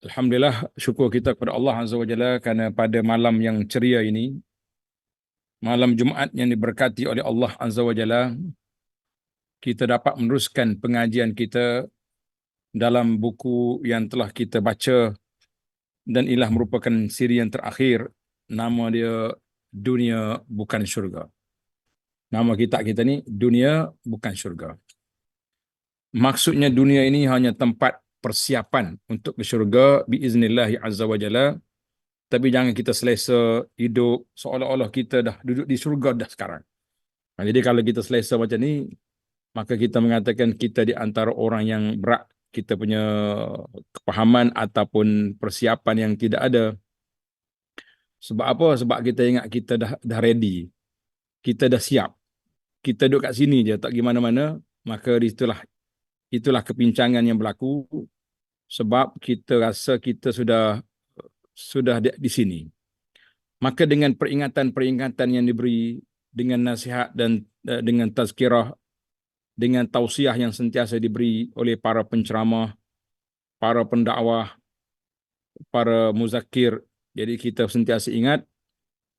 Alhamdulillah, syukur kita kepada Allah Azza wa Jalla kerana pada malam yang ceria ini, malam Jumaat yang diberkati oleh Allah Azza wa Jalla, kita dapat meneruskan pengajian kita dalam buku yang telah kita baca dan ialah merupakan siri yang terakhir. Nama dia Dunia Bukan Syurga. Nama kita ni Dunia Bukan Syurga. Maksudnya dunia ini hanya tempat persiapan untuk ke syurga biiznillah azza wa jalla. Tapi jangan kita selesa hidup seolah-olah kita dah duduk di syurga dah sekarang. Jadi kalau kita selesa macam ni, maka kita mengatakan kita di antara orang yang berat, kita punya kepahaman ataupun persiapan yang tidak ada. Sebab apa? Sebab kita ingat kita dah ready. Kita dah siap. Kita duduk kat sini je, tak pergi mana-mana. Maka itulah kepincangan yang berlaku sebab kita rasa kita sudah di sini. Maka dengan peringatan-peringatan yang diberi, dengan nasihat dan dengan tazkirah, dengan tausiah yang sentiasa diberi oleh para penceramah, para pendakwah, para muzakir, jadi kita sentiasa ingat,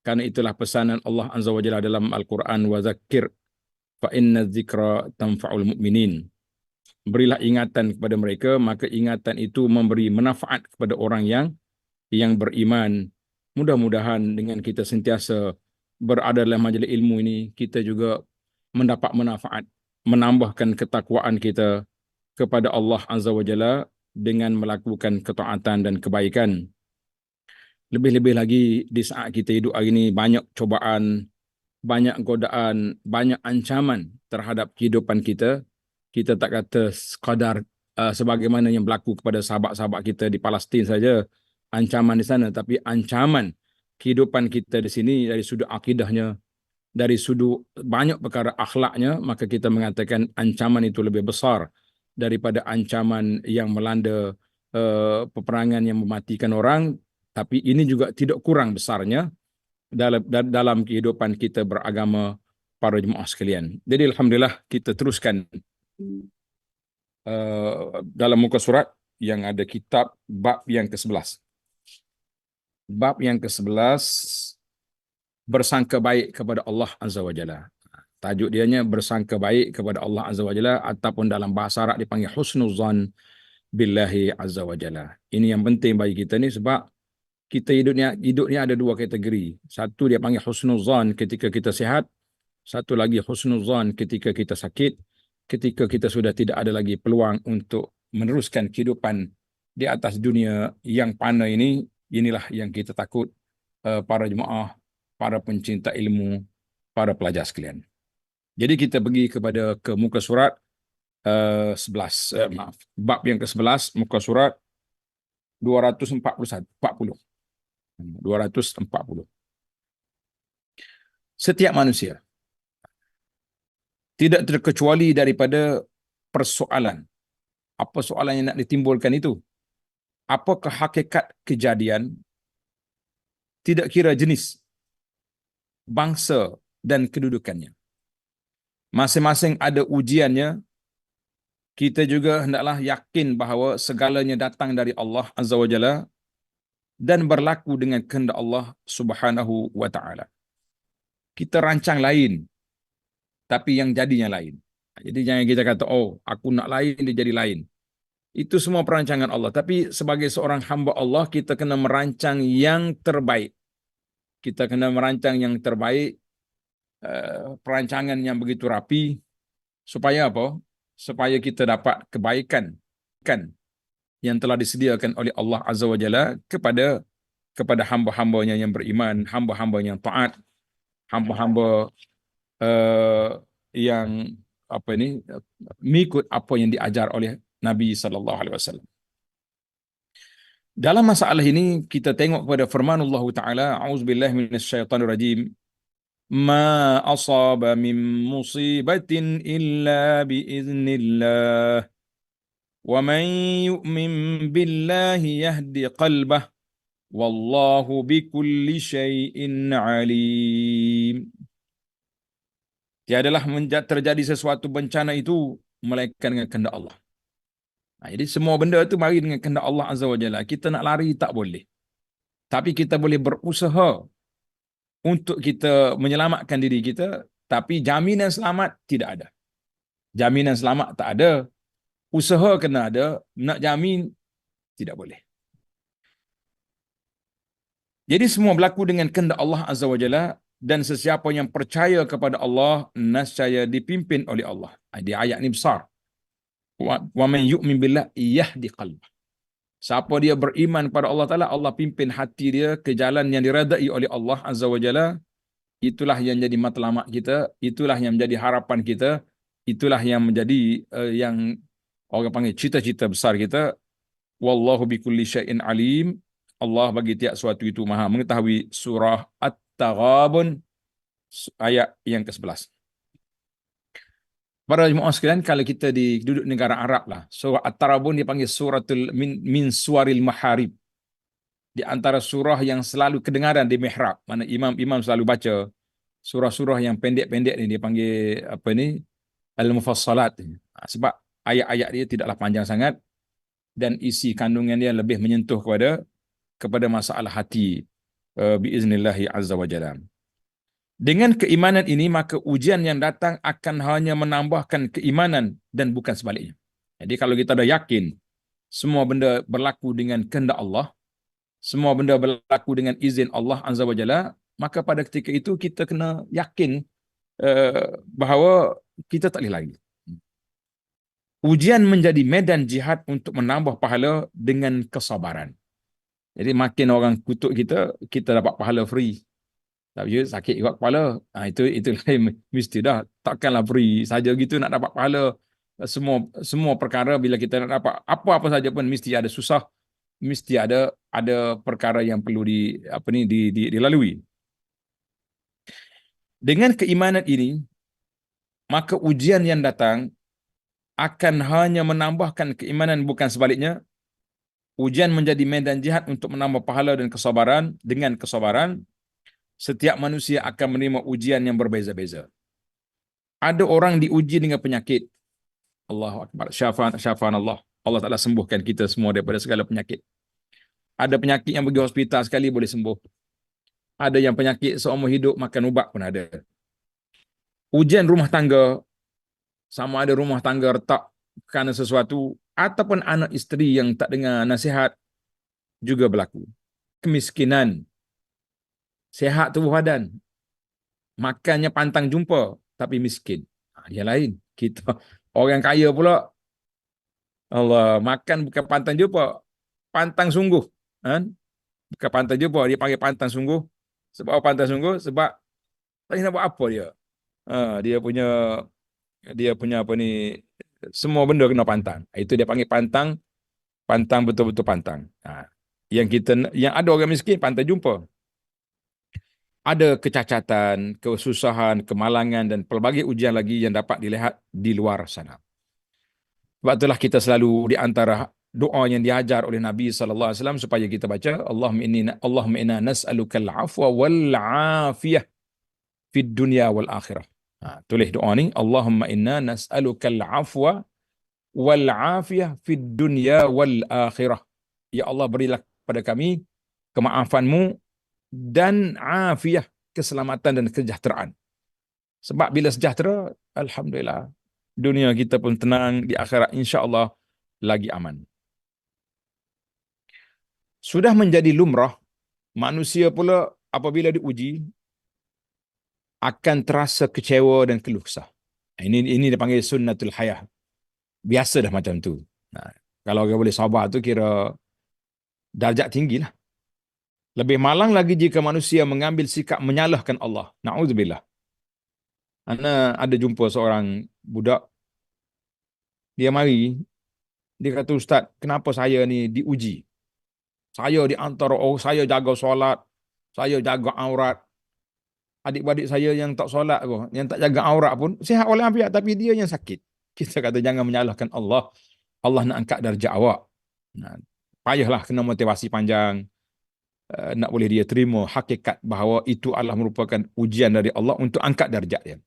karena itulah pesanan Allah Azza wa Jalla dalam Al-Quran, wa zakir fa inna dzikra tanfa'ul mu'minin. Berilah ingatan kepada mereka, maka ingatan itu memberi manfaat kepada orang yang beriman. Mudah-mudahan dengan kita sentiasa berada dalam majlis ilmu ini, kita juga mendapat manfaat, menambahkan ketakwaan kita kepada Allah Azza wa Jalla dengan melakukan ketaatan dan kebaikan. Lebih-lebih lagi di saat kita hidup hari ini, banyak cobaan, banyak godaan, banyak ancaman terhadap kehidupan kita. Kita tak kata sekadar sebagaimana yang berlaku kepada sahabat-sahabat kita di Palestin saja, ancaman di sana, tapi ancaman kehidupan kita di sini dari sudut akidahnya, dari sudut banyak perkara akhlaknya, maka kita mengatakan ancaman itu lebih besar daripada ancaman yang melanda peperangan yang mematikan orang. Tapi ini juga tidak kurang besarnya dalam kehidupan kita beragama para jemaah sekalian. Jadi Alhamdulillah kita teruskan dalam muka surat yang ada kitab bab yang ke-11. Bab yang ke-11, bersangka baik kepada Allah Azza wa Jalla. Tajuk dianya bersangka baik kepada Allah Azza wa Jalla, ataupun dalam bahasa Arab dipanggil husnuzan billahi Azza wa Jalla. Ini yang penting bagi kita ni, sebab kita hidup ni ada dua kategori. Satu dia panggil husnuzan ketika kita sihat, satu lagi husnuzan ketika kita sakit, ketika kita sudah tidak ada lagi peluang untuk meneruskan kehidupan di atas dunia yang fana ini. Inilah yang kita takut, para jemaah, para pencinta ilmu, para pelajar sekalian. Jadi kita pergi ke muka surat 11, bab yang ke-11, muka surat 241, 240. Setiap manusia tidak terkecuali daripada persoalan. Apa soalan yang nak ditimbulkan itu? Apakah hakikat kejadian? Tidak kira jenis, bangsa dan kedudukannya. Masing-masing ada ujiannya. Kita juga hendaklah yakin bahawa segalanya datang dari Allah Azza wa Jalla dan berlaku dengan kehendak Allah Subhanahu wa Ta'ala. Kita rancang lain, tapi yang jadinya lain. Jadi jangan kita kata, oh aku nak lain, dia jadi lain. Itu semua perancangan Allah. Tapi sebagai seorang hamba Allah, kita kena merancang yang terbaik. Kita kena merancang yang terbaik, perancangan yang begitu rapi. Supaya apa? Supaya kita dapat kebaikan yang telah disediakan oleh Allah Azza wa Jalla kepada hamba-hambanya yang beriman, hamba-hamba yang taat, hamba-hamba yang mengikut apa yang diajar oleh Nabi sallallahu alaihi wasallam. Dalam masalah ini kita tengok kepada firman Allah Taala, auzubillahi minasyaitonir rajim, ma asaba min musibatin illa biiznillah wa man yu'min billahi yahdi qalbah wallahu bikulli syai'in alim. Tiadalah terjadi sesuatu bencana itu melainkan dengan kehendak Allah. Jadi semua benda tu mari dengan kehendak Allah Azza wa Jalla. Kita nak lari tak boleh. Tapi kita boleh berusaha untuk kita menyelamatkan diri kita, tapi jaminan selamat tidak ada. Jaminan selamat tak ada. Usaha kena ada, nak jamin tidak boleh. Jadi semua berlaku dengan kehendak Allah Azza wa Jalla, dan sesiapa yang percaya kepada Allah nescaya dipimpin oleh Allah. Di ayat ni besar. Wa man yu'min billah yahdi qalbah. Siapa dia beriman pada Allah Taala, Allah pimpin hati dia ke jalan yang diredai oleh Allah Azza wa Jalla. Itulah yang jadi matlamat kita, itulah yang menjadi harapan kita, itulah yang menjadi yang orang panggil cita-cita besar kita. Wallahu bikulli syai'in alim. Allah bagi tiap sesuatu itu maha mengetahui. Surah At-Taghabun ayat yang ke-11. Para jemaah sekalian, kalau kita di duduk negara Arab lah, surah At-Taghabun dipanggil suratul min suwaril maharib. Di antara surah yang selalu kedengaran di mihrab, mana imam selalu baca surah-surah yang pendek-pendek ni, dia panggil apa ni, al-mufassalat. Sebab ayat-ayat dia tidaklah panjang sangat dan isi kandungan dia lebih menyentuh kepada masalah hati, biiznillahi azza wa jalla. Dengan keimanan ini, maka ujian yang datang akan hanya menambahkan keimanan dan bukan sebaliknya. Jadi kalau kita dah yakin semua benda berlaku dengan kehendak Allah, semua benda berlaku dengan izin Allah azza wa jalla, maka pada ketika itu kita kena yakin bahawa kita tak boleh lari. Ujian menjadi medan jihad untuk menambah pahala dengan kesabaran. Jadi makin orang kutuk kita, kita dapat pahala free. Tapi sakit juga kepala. Itu lain mesti dah. Takkanlah free saja gitu nak dapat pahala. Semua perkara bila kita nak dapat apa-apa saja pun mesti ada susah, mesti ada perkara yang perlu dilalui. Dengan keimanan ini, maka ujian yang datang akan hanya menambahkan keimanan bukan sebaliknya. Ujian menjadi medan jihad untuk menambah pahala dan kesabaran. Dengan kesabaran, setiap manusia akan menerima ujian yang berbeza-beza. Ada orang diuji dengan penyakit. Allahu Akbar. Syafan Allah. Allah Ta'ala sembuhkan kita semua daripada segala penyakit. Ada penyakit yang pergi hospital sekali boleh sembuh. Ada yang penyakit seumur hidup makan ubat pun ada. Ujian rumah tangga, sama ada rumah tangga retak kerana sesuatu, ataupun anak isteri yang tak dengar nasihat juga berlaku. Kemiskinan, sihat tubuh badan, makannya pantang jumpa tapi miskin. Dia lain. Kita orang kaya pula, Allah, makan bukan pantang jumpa, pantang sungguh. Kan? Bukan pantang jumpa, dia panggil pantang sungguh. Sebab pantang sungguh? Sebab tak nak buat apa dia. Dia punya apa ni, semua benda kena pantang. Itu dia panggil pantang betul-betul pantang. Yang ada orang miskin pantang jumpa. Ada kecacatan, kesusahan, kemalangan dan pelbagai ujian lagi yang dapat dilihat di luar sana. Sebab itulah kita selalu di antara doa yang diajar oleh Nabi sallallahu alaihi wasallam supaya kita baca, Allahumma inna nas'alukal afwa wal afiyah fid dunya wal akhirah. Tulis doa ni, Allahumma inna nas'alukal afwa wal afiyah fid dunya wal akhirah. Ya Allah, berilah kepada kami kemaafanmu dan afiyah, keselamatan dan kesejahteraan. Sebab bila sejahtera, alhamdulillah, dunia kita pun tenang, di akhirat insya-Allah lagi aman. Sudah menjadi lumrah, manusia pula apabila diuji akan terasa kecewa dan keluh kesah. Ini dipanggil sunnatul hayah. Biasa dah macam tu. Kalau orang boleh sabar tu kira darjat tinggilah. Lebih malang lagi jika manusia mengambil sikap menyalahkan Allah. Na'udzubillah. Ana ada jumpa seorang budak. Dia mari, dia kata, Ustaz, kenapa saya ni diuji? Saya di antara saya jaga solat, saya jaga aurat. Adik-adik saya yang tak solat pun, yang tak jaga aurat pun sihat walafiat, tapi dia yang sakit. Kita kata jangan menyalahkan Allah. Allah nak angkat darjat awak. Payahlah kena motivasi panjang. Nak boleh dia terima hakikat bahawa itu adalah merupakan ujian dari Allah untuk angkat darjat dia.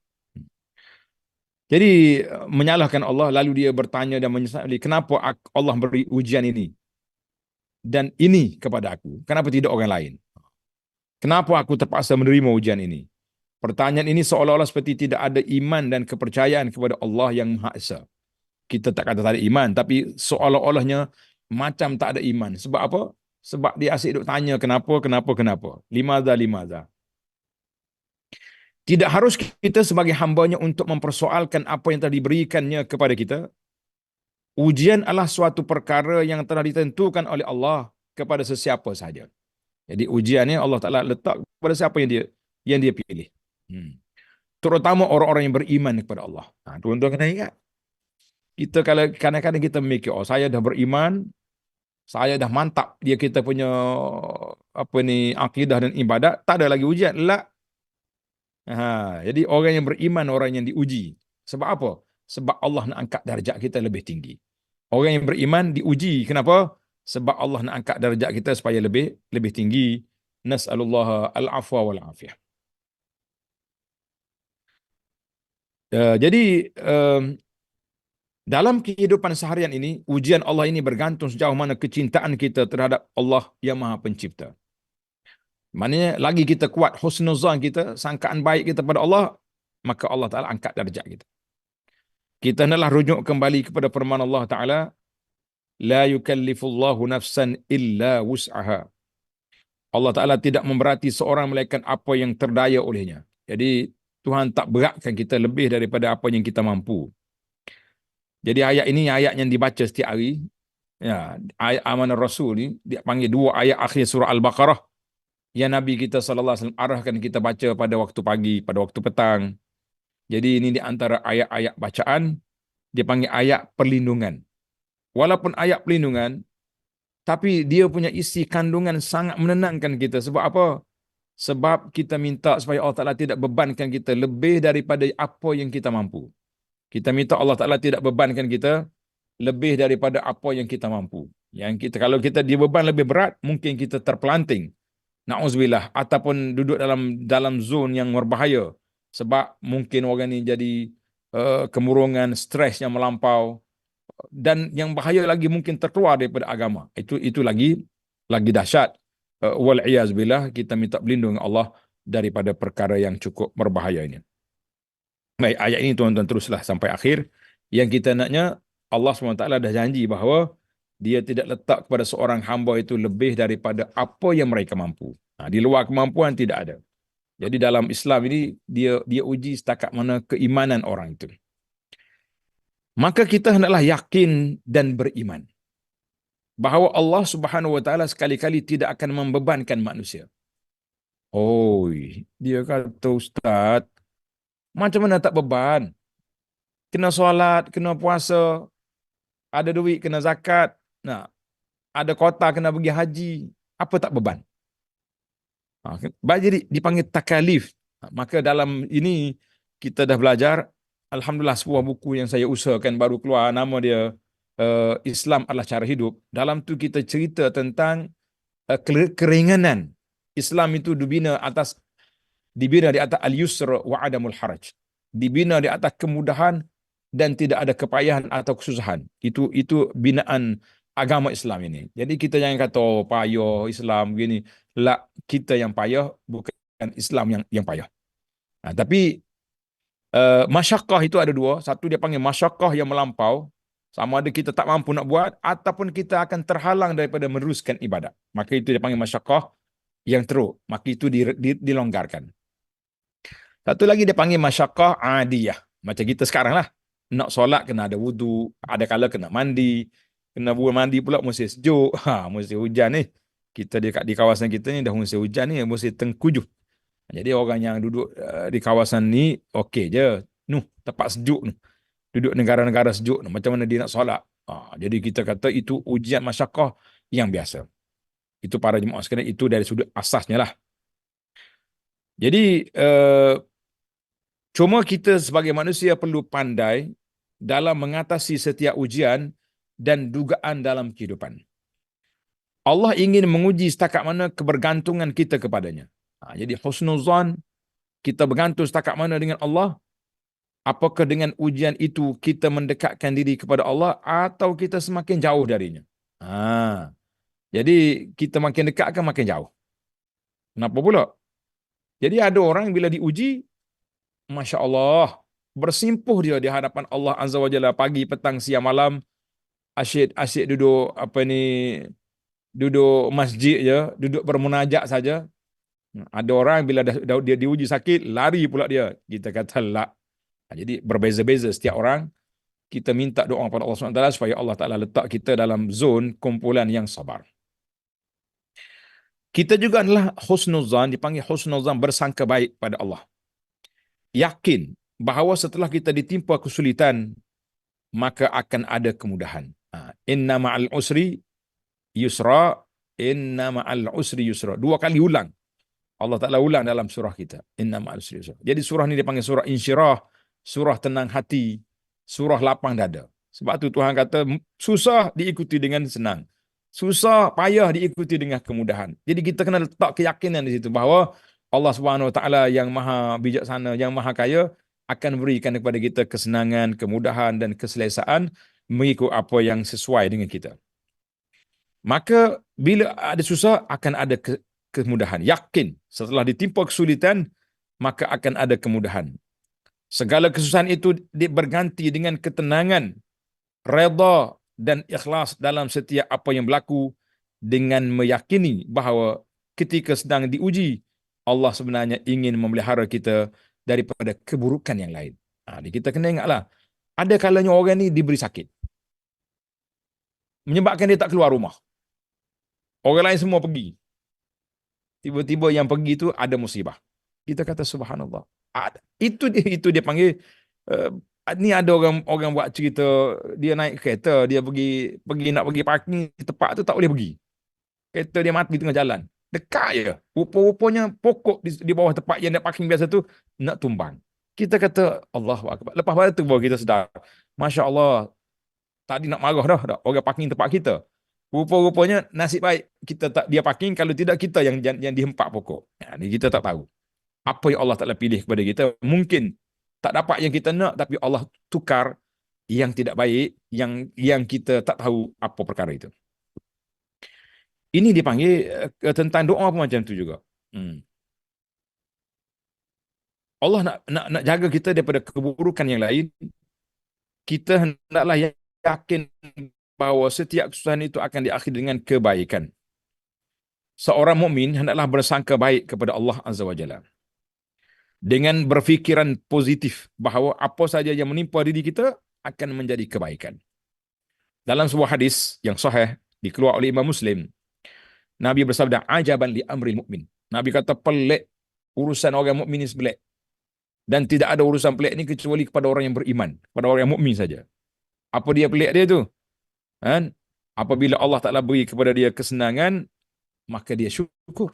Jadi menyalahkan Allah, lalu dia bertanya dan menyesali, kenapa Allah beri ujian ini dan ini kepada aku? Kenapa tidak orang lain? Kenapa aku terpaksa menerima ujian ini? Pertanyaan ini seolah-olah seperti tidak ada iman dan kepercayaan kepada Allah yang Maha Esa. Kita tak kata tak ada iman, tapi seolah-olahnya macam tak ada iman. Sebab apa? Sebab dia asyik duk tanya kenapa, kenapa, kenapa. Limaza, limaza. Tidak harus kita sebagai hambanya untuk mempersoalkan apa yang telah diberikannya kepada kita. Ujian adalah suatu perkara yang telah ditentukan oleh Allah kepada sesiapa saja. Jadi ujiannya Allah Ta'ala letak kepada siapa yang dia pilih. Hmm. Terutama orang-orang yang beriman kepada Allah. Tuan-tuan kena ingat. Kita kalau kadang-kadang kita memikir, oh saya dah beriman, saya dah mantap dia kita punya apa ni akidah dan ibadat, tak ada lagi ujian. La. Jadi orang yang beriman orang yang diuji. Sebab apa? Sebab Allah nak angkat darjat kita lebih tinggi. Orang yang beriman diuji. Kenapa? Sebab Allah nak angkat darjat kita supaya lebih tinggi. Nas'alullah al-afwa wal afiyah. Jadi dalam kehidupan seharian ini, ujian Allah ini bergantung sejauh mana kecintaan kita terhadap Allah yang Maha Pencipta. Maknanya lagi kita kuat husnuzan kita, sangkaan baik kita pada Allah, maka Allah Ta'ala angkat darjat kita. Kita hendaklah rujuk kembali kepada firman Allah Ta'ala, la yukallifullahu nafsan illa wus'aha. Allah Ta'ala tidak memberati seorang melainkan apa yang terdaya olehnya. Jadi Tuhan tak beratkan kita lebih daripada apa yang kita mampu. Jadi ayat ini ayat yang dibaca setiap hari. Ya, ayat amanah Rasul ni dia panggil dua ayat akhir surah Al-Baqarah yang Nabi kita sallallahu alaihi wasallam arahkan kita baca pada waktu pagi, pada waktu petang. Jadi ini di antara ayat-ayat bacaan dia panggil ayat perlindungan. Walaupun ayat perlindungan tapi dia punya isi kandungan sangat menenangkan kita. Sebab apa? Sebab kita minta supaya Allah Ta'ala tidak bebankan kita lebih daripada apa yang kita mampu. Kita minta Allah Ta'ala tidak bebankan kita lebih daripada apa yang kita mampu. Yang kita kalau kita dibeban lebih berat, mungkin kita terpelanting. Na'udzubillah. Ataupun duduk dalam zon yang berbahaya. Sebab mungkin orang ini jadi kemurungan, stres yang melampau. Dan yang bahaya lagi mungkin terkeluar daripada agama. Itu lagi dahsyat. Wal'iyazbillah, kita minta berlindung Allah daripada perkara yang cukup berbahaya ini. Baik, ayat ini tuan-tuan teruslah sampai akhir. Yang kita naknya, Allah SWT dah janji bahawa dia tidak letak kepada seorang hamba itu lebih daripada apa yang mereka mampu. Di luar kemampuan tidak ada. Jadi dalam Islam ini, dia uji setakat mana keimanan orang itu. Maka kita hendaklah yakin dan beriman bahawa Allah Subhanahu Wa Taala sekali-kali tidak akan membebankan manusia. Dia kata Ustaz, macam mana tak beban? Kena solat, kena puasa, ada duit kena zakat, ada kota kena pergi haji, apa tak beban? Jadi dipanggil takalif. Maka dalam ini kita dah belajar, alhamdulillah sebuah buku yang saya usahakan baru keluar, nama dia Islam adalah cara hidup. Dalam tu kita cerita tentang keringanan. Islam itu dibina di atas al-yusr wa adamul haraj. Dibina di atas kemudahan dan tidak ada kepayahan atau kesusahan. Itu binaan agama Islam ini. Jadi kita jangan kata payah Islam begini. La, kita yang payah, bukan Islam yang payah. Tapi masyakkah itu ada dua. Satu dia panggil masyakkah yang melampau. Sama ada kita tak mampu nak buat ataupun kita akan terhalang daripada meneruskan ibadat. Maka itu dia panggil masyakkah yang teruk. Maka itu dilonggarkan. Satu lagi dia panggil masyakkah adiyah. Macam kita sekarang lah. Nak solat kena ada wudu, ada kala kena mandi. Kena buat mandi pula musim sejuk. Musim hujan ni. Kita di kawasan kita ni dah musim hujan ni, musim tengkujuh. Jadi orang yang duduk di kawasan ni okey je. Tempat sejuk ni. Duduk negara-negara sejuk ni. Macam mana dia nak solat? Jadi kita kata itu ujian masyakkah yang biasa. Itu para jemaah sekalian, itu dari sudut asasnya lah. Jadi cuma kita sebagai manusia perlu pandai dalam mengatasi setiap ujian dan dugaan dalam kehidupan. Allah ingin menguji setakat mana kebergantungan kita kepadanya. Jadi husnuzan, kita bergantung setakat mana dengan Allah. Apakah dengan ujian itu kita mendekatkan diri kepada Allah atau kita semakin jauh darinya? Ha. Jadi kita makin dekat kan makin jauh. Kenapa pula? Jadi ada orang bila diuji, Masya Allah, bersimpuh dia di hadapan Allah Azza wa Jalla pagi, petang, siang, malam, asyik-asyik duduk apa ni, duduk masjid je, duduk bermunajat saja. Ada orang bila dia diuji sakit, lari pula dia. Kita kata la. Jadi berbeza-beza setiap orang. Kita minta doa kepada Allah SWT supaya Allah Ta'ala letak kita dalam zon kumpulan yang sabar. Kita juga adalah husnuzan, dipanggil husnuzan, bersangka baik pada Allah. Yakin bahawa setelah kita ditimpa kesulitan, maka akan ada kemudahan. Inna ma'al usri yusra, inna ma'al usri yusra. Dua kali ulang. Allah Ta'ala ulang dalam surah kita. Inna ma'al usri yusra. Jadi surah ini dipanggil surah insyirah, surah tenang hati, surah lapang dada. Sebab tu Tuhan kata, susah diikuti dengan senang. Susah, payah diikuti dengan kemudahan. Jadi kita kena letak keyakinan di situ bahawa Allah Subhanahu Wa Taala yang maha bijaksana, yang maha kaya akan berikan kepada kita kesenangan, kemudahan dan keselesaan mengikut apa yang sesuai dengan kita. Maka bila ada susah akan ada kemudahan. Yakin setelah ditimpa kesulitan maka akan ada kemudahan. Segala kesusahan itu berganti dengan ketenangan, redha dan ikhlas dalam setiap apa yang berlaku dengan meyakini bahawa ketika sedang diuji, Allah sebenarnya ingin memelihara kita daripada keburukan yang lain. Kita kena ingatlah, ada kalanya orang ni diberi sakit, menyebabkan dia tak keluar rumah. Orang lain semua pergi. Tiba-tiba yang pergi itu ada musibah. Kita kata subhanallah. Itu dia panggil ni ada orang buat cerita, dia naik kereta, dia pergi nak pergi parking tempat tu tak boleh pergi. Kereta dia mati tengah jalan. Dekat je. Rupa-rupanya pokok di bawah tempat yang nak parking biasa tu nak tumbang. Kita kata Allahu akbar. Lepas pada tu baru kita sedar. Masya Allah. Tadi nak marah dah orang parking tempat kita. Rupa-rupanya nasib baik kita tak dia parking, kalau tidak kita yang dihempak pokok. Ni kita tak tahu. Apa yang Allah Ta'ala pilih kepada kita, mungkin tak dapat yang kita nak, tapi Allah tukar yang tidak baik, yang kita tak tahu apa perkara itu. Ini dipanggil tentang doa pun macam tu juga. Allah nak jaga kita daripada keburukan yang lain. Kita hendaklah yakin bahawa setiap kesusahan itu akan diakhiri dengan kebaikan. Seorang mukmin hendaklah bersangka baik kepada Allah Azza wa Jalla, dengan berfikiran positif bahawa apa saja yang menimpa diri kita akan menjadi kebaikan. Dalam sebuah hadis yang sahih dikeluarkan oleh Imam Muslim, Nabi bersabda, ajaban li amril mukmin. Nabi kata, pelik urusan orang mukmin ini pelik. Dan tidak ada urusan pelik ini kecuali kepada orang yang beriman, kepada orang yang mukmin saja. Apa dia pelik dia tu? Apabila Allah Ta'ala beri kepada dia kesenangan, maka dia syukur.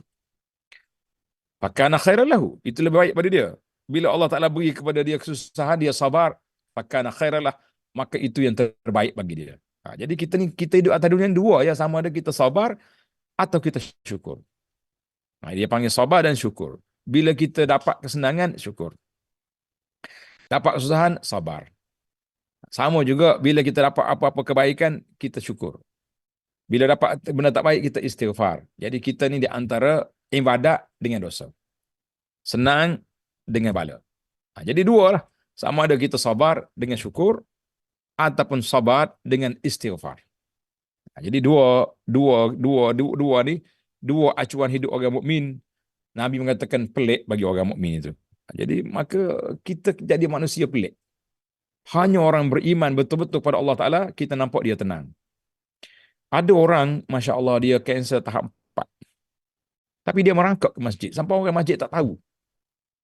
Fakana khairan lahu. Itu lebih baik pada dia. Bila Allah Ta'ala beri kepada dia kesusahan, dia sabar. Fakana khairan lah. Maka itu yang terbaik bagi dia. Jadi kita hidup atas dunia dua ya, sama ada kita sabar atau kita syukur. Dia panggil sabar dan syukur. Bila kita dapat kesenangan, syukur. Dapat kesusahan, sabar. Sama juga bila kita dapat apa-apa kebaikan, kita syukur. Bila dapat benda tak baik, kita istighfar. Jadi kita ni di antara ibadat dengan dosa. Senang dengan bala. Jadi dua lah. Sama ada kita sabar dengan syukur ataupun sabar dengan istighfar. Jadi dua ni, dua acuan hidup orang mukmin. Nabi mengatakan pelik bagi orang mukmin itu. Jadi maka kita jadi manusia pelik. Hanya orang beriman betul-betul pada Allah Ta'ala, kita nampak dia tenang. Ada orang, Masya Allah, dia kanser tahap 4. Tapi dia merangkak ke masjid. Sampai orang masjid tak tahu.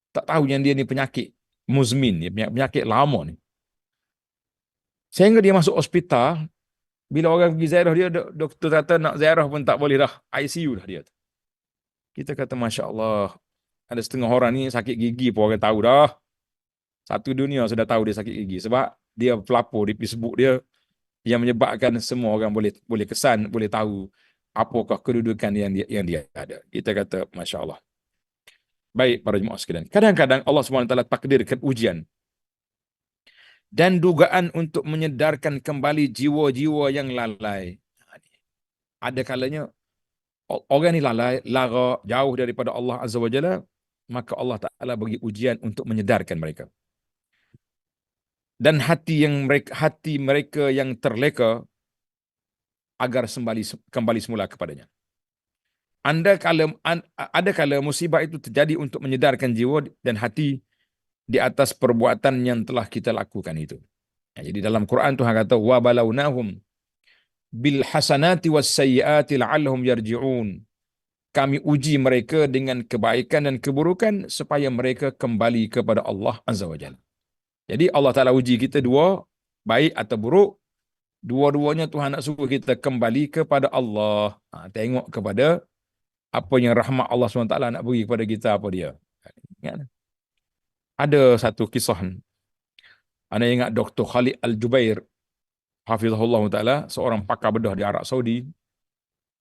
Tak tahu yang dia ni penyakit muzmin, penyakit lama ni. Sehingga dia masuk hospital, bila orang pergi ziarah dia, doktor kata nak ziarah pun tak boleh dah. ICU dah dia. Kita kata, Masya Allah, ada setengah orang ni sakit gigi pun orang tahu dah. Satu dunia sudah tahu dia sakit gigi. Sebab dia pelapor di Facebook dia yang menyebabkan semua orang boleh kesan, boleh tahu apakah kedudukan yang dia ada. Kita kata, Masya Allah. Baik para jemaah sekalian. Kadang-kadang Allah SWT takdirkan ujian dan dugaan untuk menyedarkan kembali jiwa-jiwa yang lalai. Ada kalanya orang ni lalai, lara, jauh daripada Allah Azza wa Jalla, maka Allah Ta'ala bagi ujian untuk menyedarkan mereka. Dan hati mereka yang terleka agar kembali semula kepadanya. Ada kala musibah itu terjadi untuk menyedarkan jiwa dan hati di atas perbuatan yang telah kita lakukan itu. Jadi dalam Quran Tuhan kata wa balawnahum bil hasanati was sayyiati la'allahum yarji'un. Kami uji mereka dengan kebaikan dan keburukan supaya mereka kembali kepada Allah Azza wa Jalla. Jadi Allah Ta'ala uji kita dua, baik atau buruk, dua-duanya Tuhan nak suruh kita kembali kepada Allah. Tengok kepada apa yang rahmat Allah SWT nak beri kepada kita, apa dia. Ingat? Ada satu kisah. Anda ingat Dr. Khalid Al-Jubair, Hafizahullah Ta'ala, seorang pakar bedah di Arab Saudi.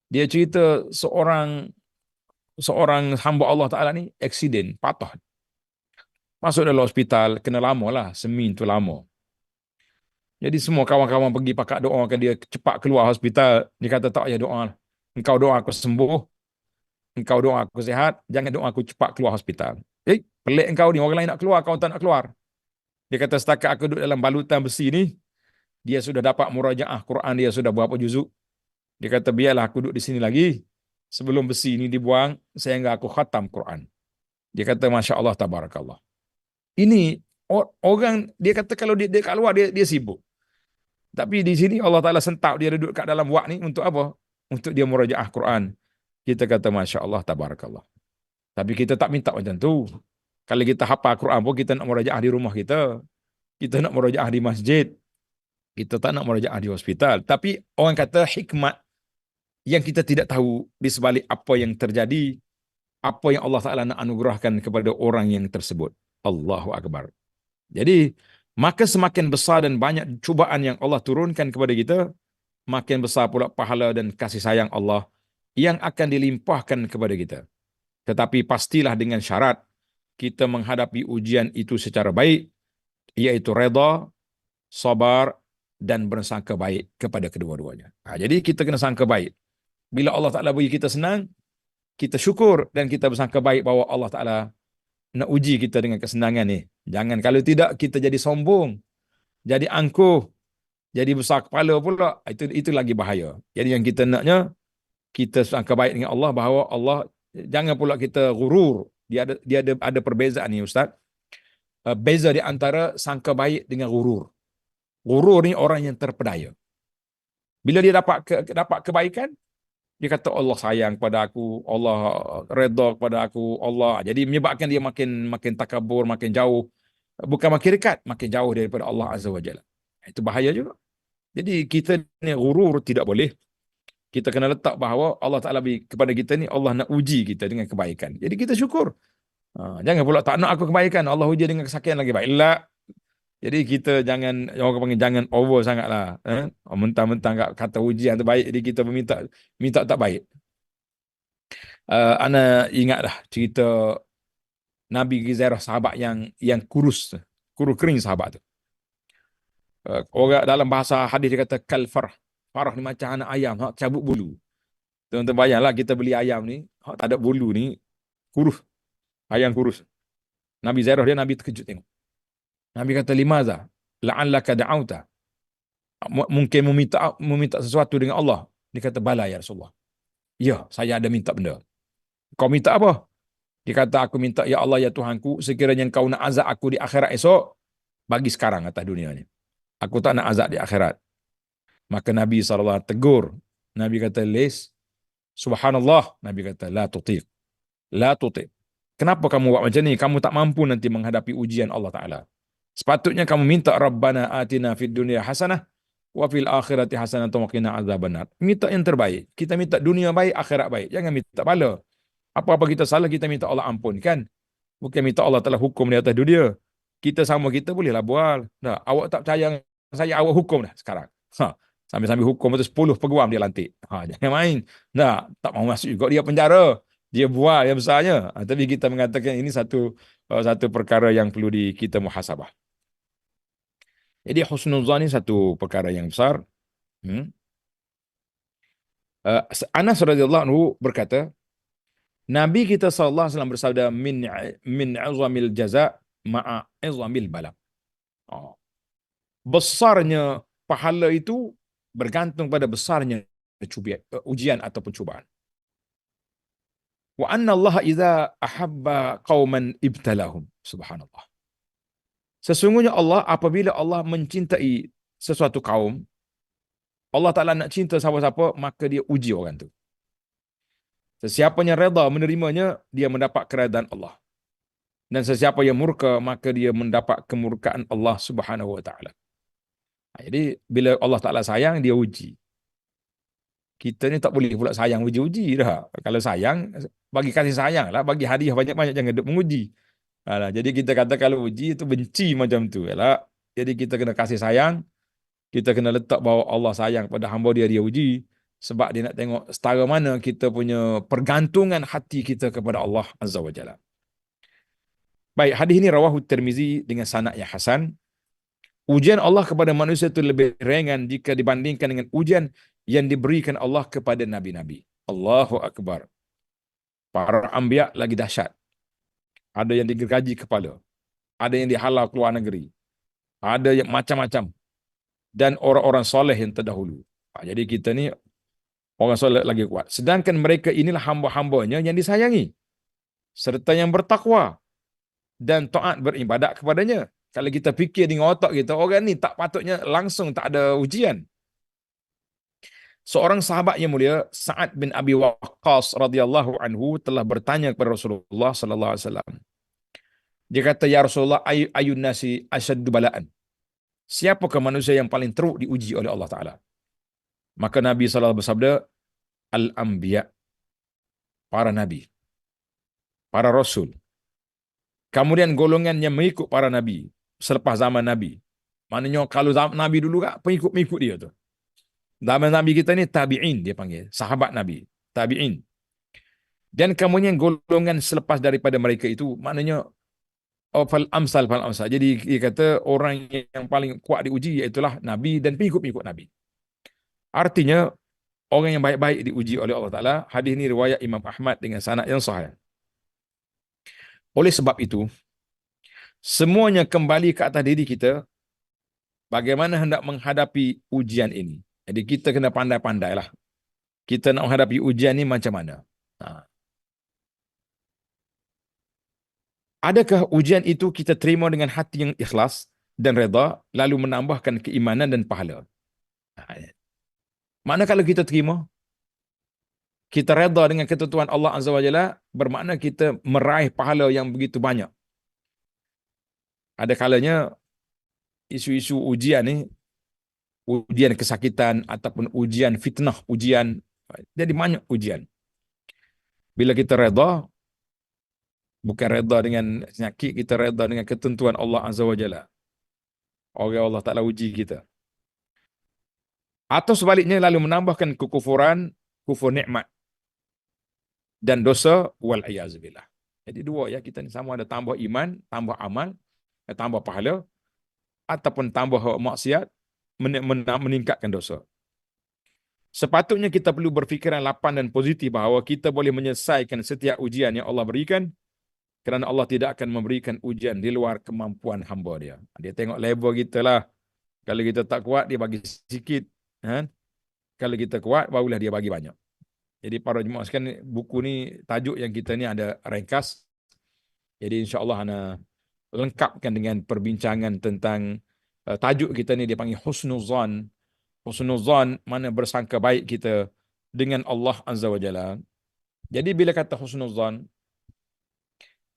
Dia cerita seorang hamba Allah Ta'ala ni, aksiden, patah. Masuk dalam hospital, kena lama lah, semin tu lama. Jadi semua kawan-kawan pergi pakak doakan dia cepat keluar hospital. Dia kata tak payah doa. Engkau doa aku sembuh, engkau doa aku sihat, jangan doa aku cepat keluar hospital. Pelik engkau ni, orang lain nak keluar, kau tak nak keluar. Dia kata setakat aku duduk dalam balutan besi ni, dia sudah dapat murajaah Quran, dia sudah berapa juzuk. Dia kata biarlah aku duduk di sini lagi, sebelum besi ni dibuang, sehingga aku khatam Quran. Dia kata Masya Allah, Tabarakallah. Ini orang, dia kata kalau dia kat luar, dia sibuk. Tapi di sini Allah Ta'ala sentap dia duduk kat dalam wak ni untuk apa? Untuk dia murajaah Quran. Kita kata Masya Allah, Tabarakallah. Tapi kita tak minta macam tu. Kalau kita hafal Quran pun, kita nak murajaah di rumah kita. Kita nak murajaah di masjid. Kita tak nak murajaah di hospital. Tapi orang kata hikmat yang kita tidak tahu di sebalik apa yang terjadi, apa yang Allah Ta'ala nak anugerahkan kepada orang yang tersebut. Allahu Akbar. Jadi, maka semakin besar dan banyak cubaan yang Allah turunkan kepada kita, makin besar pula pahala dan kasih sayang Allah yang akan dilimpahkan kepada kita. Tetapi pastilah dengan syarat kita menghadapi ujian itu secara baik, iaitu redha, sabar dan bersangka baik kepada kedua-duanya. Jadi kita kena sangka baik. Bila Allah Ta'ala bagi kita senang, kita syukur dan kita bersangka baik bahawa Allah Ta'ala nak uji kita dengan kesenangan ni. Jangan, kalau tidak kita jadi sombong, jadi angkuh, jadi besar kepala pula. Itu lagi bahaya. Jadi yang kita naknya, kita sangka baik dengan Allah bahawa Allah, jangan pula kita gurur. Dia ada perbezaan ni Ustaz. Beza di antara sangka baik dengan gurur. Gurur ni orang yang terpedaya. Bila dia dapat kebaikan, dia kata Allah sayang kepada aku, Allah redha kepada aku, Allah. Jadi menyebabkan dia makin takabur, makin jauh. Bukan makin dekat, makin jauh daripada Allah Azza wa Jalla. Itu bahaya juga. Jadi kita ni gurur tidak boleh. Kita kena letak bahawa Allah Ta'ala beri kepada kita ni, Allah nak uji kita dengan kebaikan. Jadi kita syukur. Jangan pula tak nak aku kebaikan, Allah uji dengan kesakian lagi baik. Jadi kita orang panggil jangan over sangatlah. Mentang-mentang kata ujian terbaik, jadi kita minta tak baik. Ana ingatlah cerita Nabi Gizarah, sahabat yang kurus kering sahabat tu. Orang dalam bahasa hadis dia kata kalfarah. Farah ni macam anak ayam, cabut bulu. Tuan-tuan bayanglah kita beli ayam ni, tak ada bulu ni, kurus. Ayam kurus. Nabi Zairah dia, Nabi terkejut tengok. Nabi kata limaza la'allaka da'auta. Mungkin meminta sesuatu dengan Allah. Dia kata bala ya Rasulullah. Ya, saya ada minta benda. Kau minta apa? Dia kata aku minta ya Allah ya Tuhanku, sekiranya kau nak azab aku di akhirat esok, bagi sekarang atas dunia ni. Aku tak nak azab di akhirat. Maka Nabi SAW tegur. Nabi kata les. Subhanallah. Nabi kata la tutiq. La tutiq. Kenapa kamu buat macam ni? Kamu tak mampu nanti menghadapi ujian Allah Ta'ala. Sepatutnya kamu minta Rabbana atina fid dunya hasanah wa fil akhirati hasanah wa qina azabannar. Minta yang terbaik. Kita minta dunia baik, akhirat baik. Jangan minta bala. Apa-apa kita salah, kita minta Allah ampunkan. Bukan minta Allah Ta'ala hukum di atas dunia. Kita sama kita bolehlah bual. Nah, awak tak percaya saya, awak hukum dah sekarang. Sambil-sambil hukum itu 10 peguam dia lantik. Jangan main. Nah, tak mau masuk juga dia penjara. Dia buat yang besarnya. Tapi kita mengatakan ini satu perkara yang perlu kita muhasabah. Jadi husnuzan ni satu perkara yang besar. Hmm. Anas radhiyallahu anhu berkata, Nabi kita sallallahu alaihi wasallam bersabda, min azamil jaza ma'a azamil bala. Oh. Besarnya pahala itu bergantung pada besarnya ujian ataupun cubaan. Wa anna Allah idza ahabba qauman ibtalahum. Subhanallah. Sesungguhnya Allah apabila Allah mencintai sesuatu kaum, Allah Ta'ala nak cinta siapa-siapa, maka dia uji orang tu. Sesiapa yang reda menerimanya, dia mendapat keredaan Allah. Dan sesiapa yang murka, maka dia mendapat kemurkaan Allah Subhanahu Wa Ta'ala. Jadi, bila Allah Ta'ala sayang, dia uji. Kita ni tak boleh pula sayang uji-uji dah. Kalau sayang, bagi kasih sayang lah, bagi hadiah banyak-banyak, jangan duk menguji. Alah, jadi kita kata kalau uji itu benci macam tu. Alah. Jadi kita kena kasih sayang, kita kena letak bahawa Allah sayang pada hamba dia, dia uji. Sebab dia nak tengok setara mana kita punya pergantungan hati kita kepada Allah Azza wa Jalla. Baik, hadis ini rawahu Tirmizi dengan sanad yang hasan. Ujian Allah kepada manusia itu lebih ringan jika dibandingkan dengan ujian yang diberikan Allah kepada nabi-nabi. Allahu Akbar. Para anbiya lagi dahsyat. Ada yang digergaji kepala. Ada yang dihalau keluar negeri. Ada yang macam-macam. Dan orang-orang soleh yang terdahulu. Jadi kita ni orang soleh lagi kuat. Sedangkan mereka inilah hamba-hambanya yang disayangi. Serta yang bertakwa. Dan taat beribadat kepadanya. Kalau kita fikir dengan otak kita, orang ni tak patutnya langsung tak ada ujian. Seorang sahabat yang mulia, Sa'ad bin Abi Waqqas radhiyallahu anhu telah bertanya kepada Rasulullah sallallahu alaihi wasallam. Dia kata, ya Rasulullah, ayun nasi asyaddu bala'an. Siapakah manusia yang paling teruk diuji oleh Allah Ta'ala? Maka Nabi sallallahu alaihi wasallam bersabda, al-anbiya, para nabi, para rasul. Kemudian golongan yang mengikut para nabi selepas zaman Nabi. Maknanya kalau zaman Nabi dulu kan pengikut-pengikut dia tu. Zaman Nabi kita ni tabi'in dia panggil, sahabat Nabi, tabi'in. Dan kemudian golongan selepas daripada mereka itu maknanya fal amsal. Jadi dia kata orang yang paling kuat diuji iaitulah Nabi dan pengikut-pengikut Nabi. Artinya orang yang baik-baik diuji oleh Allah Ta'ala. Hadis ini riwayat Imam Ahmad dengan sanad yang sahih. Oleh sebab itu, semuanya kembali ke atas diri kita, bagaimana hendak menghadapi ujian ini. Jadi kita kena pandai-pandai lah. Kita nak menghadapi ujian ini macam mana. Adakah ujian itu kita terima dengan hati yang ikhlas dan reda, lalu menambahkan keimanan dan pahala? Mana kalau kita terima, kita reda dengan ketentuan Allah Azza wa Jalla, bermakna kita meraih pahala yang begitu banyak. Ada kalanya isu-isu ujian ni, ujian kesakitan ataupun ujian fitnah, jadi banyak ujian. Bila kita reda, bukan reda dengan penyakit, kita reda dengan ketentuan Allah Azza wa Jalla. Orang Allah Ta'ala uji kita. Atau sebaliknya lalu menambahkan kekufuran, kufur nikmat dan dosa wal-iyazubillah. Jadi dua ya, kita ni sama ada tambah iman, tambah amal, tambah pahala, ataupun tambah maksiat, meningkatkan dosa. Sepatutnya kita perlu berfikiran lapang dan positif bahawa kita boleh menyelesaikan setiap ujian yang Allah berikan, kerana Allah tidak akan memberikan ujian di luar kemampuan hamba dia. Dia tengok level kita lah. Kalau kita tak kuat, dia bagi sikit. Kalau kita kuat, barulah dia bagi banyak. Jadi para jemaah sekalian, buku ni, tajuk yang kita ni ada ringkas. Jadi insya-Allah ana lengkapkan dengan perbincangan tentang tajuk kita ni, dia panggil husnuzan. Husnuzan mana bersangka baik kita dengan Allah Azza wa Jalla. Jadi bila kata husnuzan,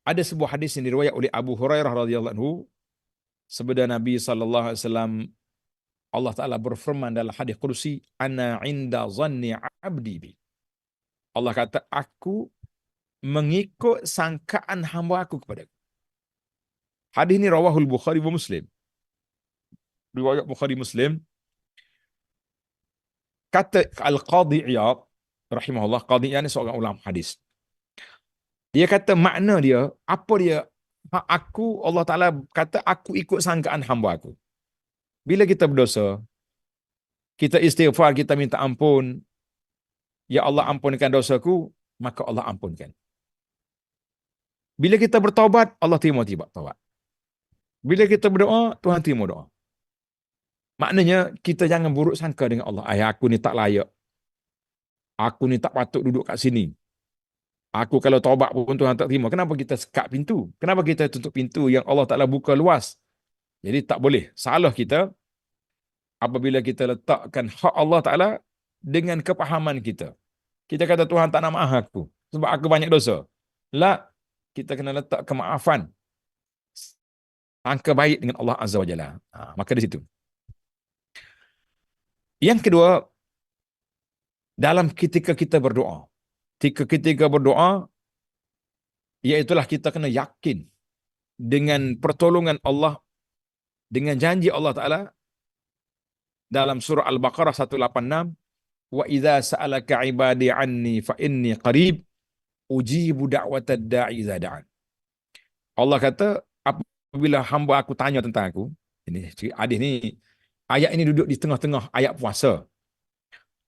ada sebuah hadis yang diriwayat oleh Abu Hurairah radhiyallahu anhu, sabda Nabi sallallahu alaihi wasallam, Allah Ta'ala berfirman dalam hadis kursi, ana inda zanni abdi bi. Allah kata, aku mengikut sangkaan hamba aku kepada aku. Hadis ini rawahul Bukhari wa Muslim. Riwayat Bukhari Muslim. Kata Al-Qadhi Iyad rahimahullah, Qadhi Iyad ni seorang ulama hadis. Dia kata makna dia, apa dia? Aku, Allah Ta'ala kata, aku ikut sangkaan hamba aku. Bila kita berdosa, kita istighfar, kita minta ampun, ya Allah ampunkan dosaku, maka Allah ampunkan. Bila kita bertaubat, Allah terima taubat. Bila kita berdoa, Tuhan terima doa. Maknanya kita jangan buruk sangka dengan Allah. Aku ni tak layak. Aku ni tak patut duduk kat sini. Aku kalau taubat pun Tuhan tak terima. Kenapa kita sekat pintu? Kenapa kita tutup pintu yang Allah Ta'ala buka luas? Jadi tak boleh. Salah kita apabila kita letakkan hak Allah Ta'ala dengan kepahaman kita. Kita kata Tuhan tak nak maaf aku sebab aku banyak dosa. La, kita kena letak kemaafan. Angka baik dengan Allah Azza wa Jalla. Maka di situ. Yang kedua, dalam ketika kita berdoa. Ketika berdoa, iaitulah kita kena yakin dengan pertolongan Allah, dengan janji Allah Ta'ala dalam surah Al-Baqarah 186, wa idza sa'alaka ibadi anni fa inni qarib ujibu da'watad da'i idza da'an. Allah kata, apabila hamba aku tanya tentang aku, ini hadis ni, ayat ini duduk di tengah-tengah ayat puasa.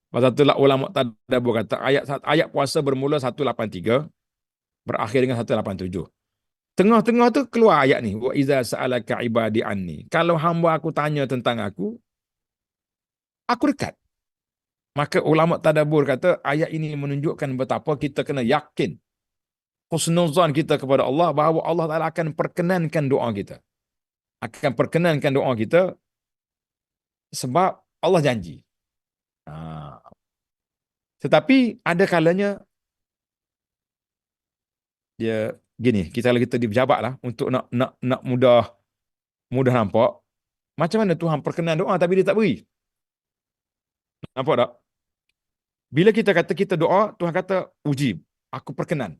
Pasal itulah ulama tadabbur kata ayat puasa bermula 183 berakhir dengan 187. Tengah-tengah tu keluar ayat ni, wa iza sa'alaka ibadi anni. Kalau hamba aku tanya tentang aku dekat. Maka ulama tadabbur kata ayat ini menunjukkan betapa kita kena yakin husnuzan kita kepada Allah bahawa Allah Taala akan perkenankan doa kita. Akan perkenankan doa kita sebab Allah janji. Tetapi ada kalanya dia gini, kalau kita di pejabat lah untuk nak mudah nampak macam mana Tuhan perkenan doa tapi dia tak beri. Nampak tak? Bila kita kata kita doa, Tuhan kata ujib, aku perkenan.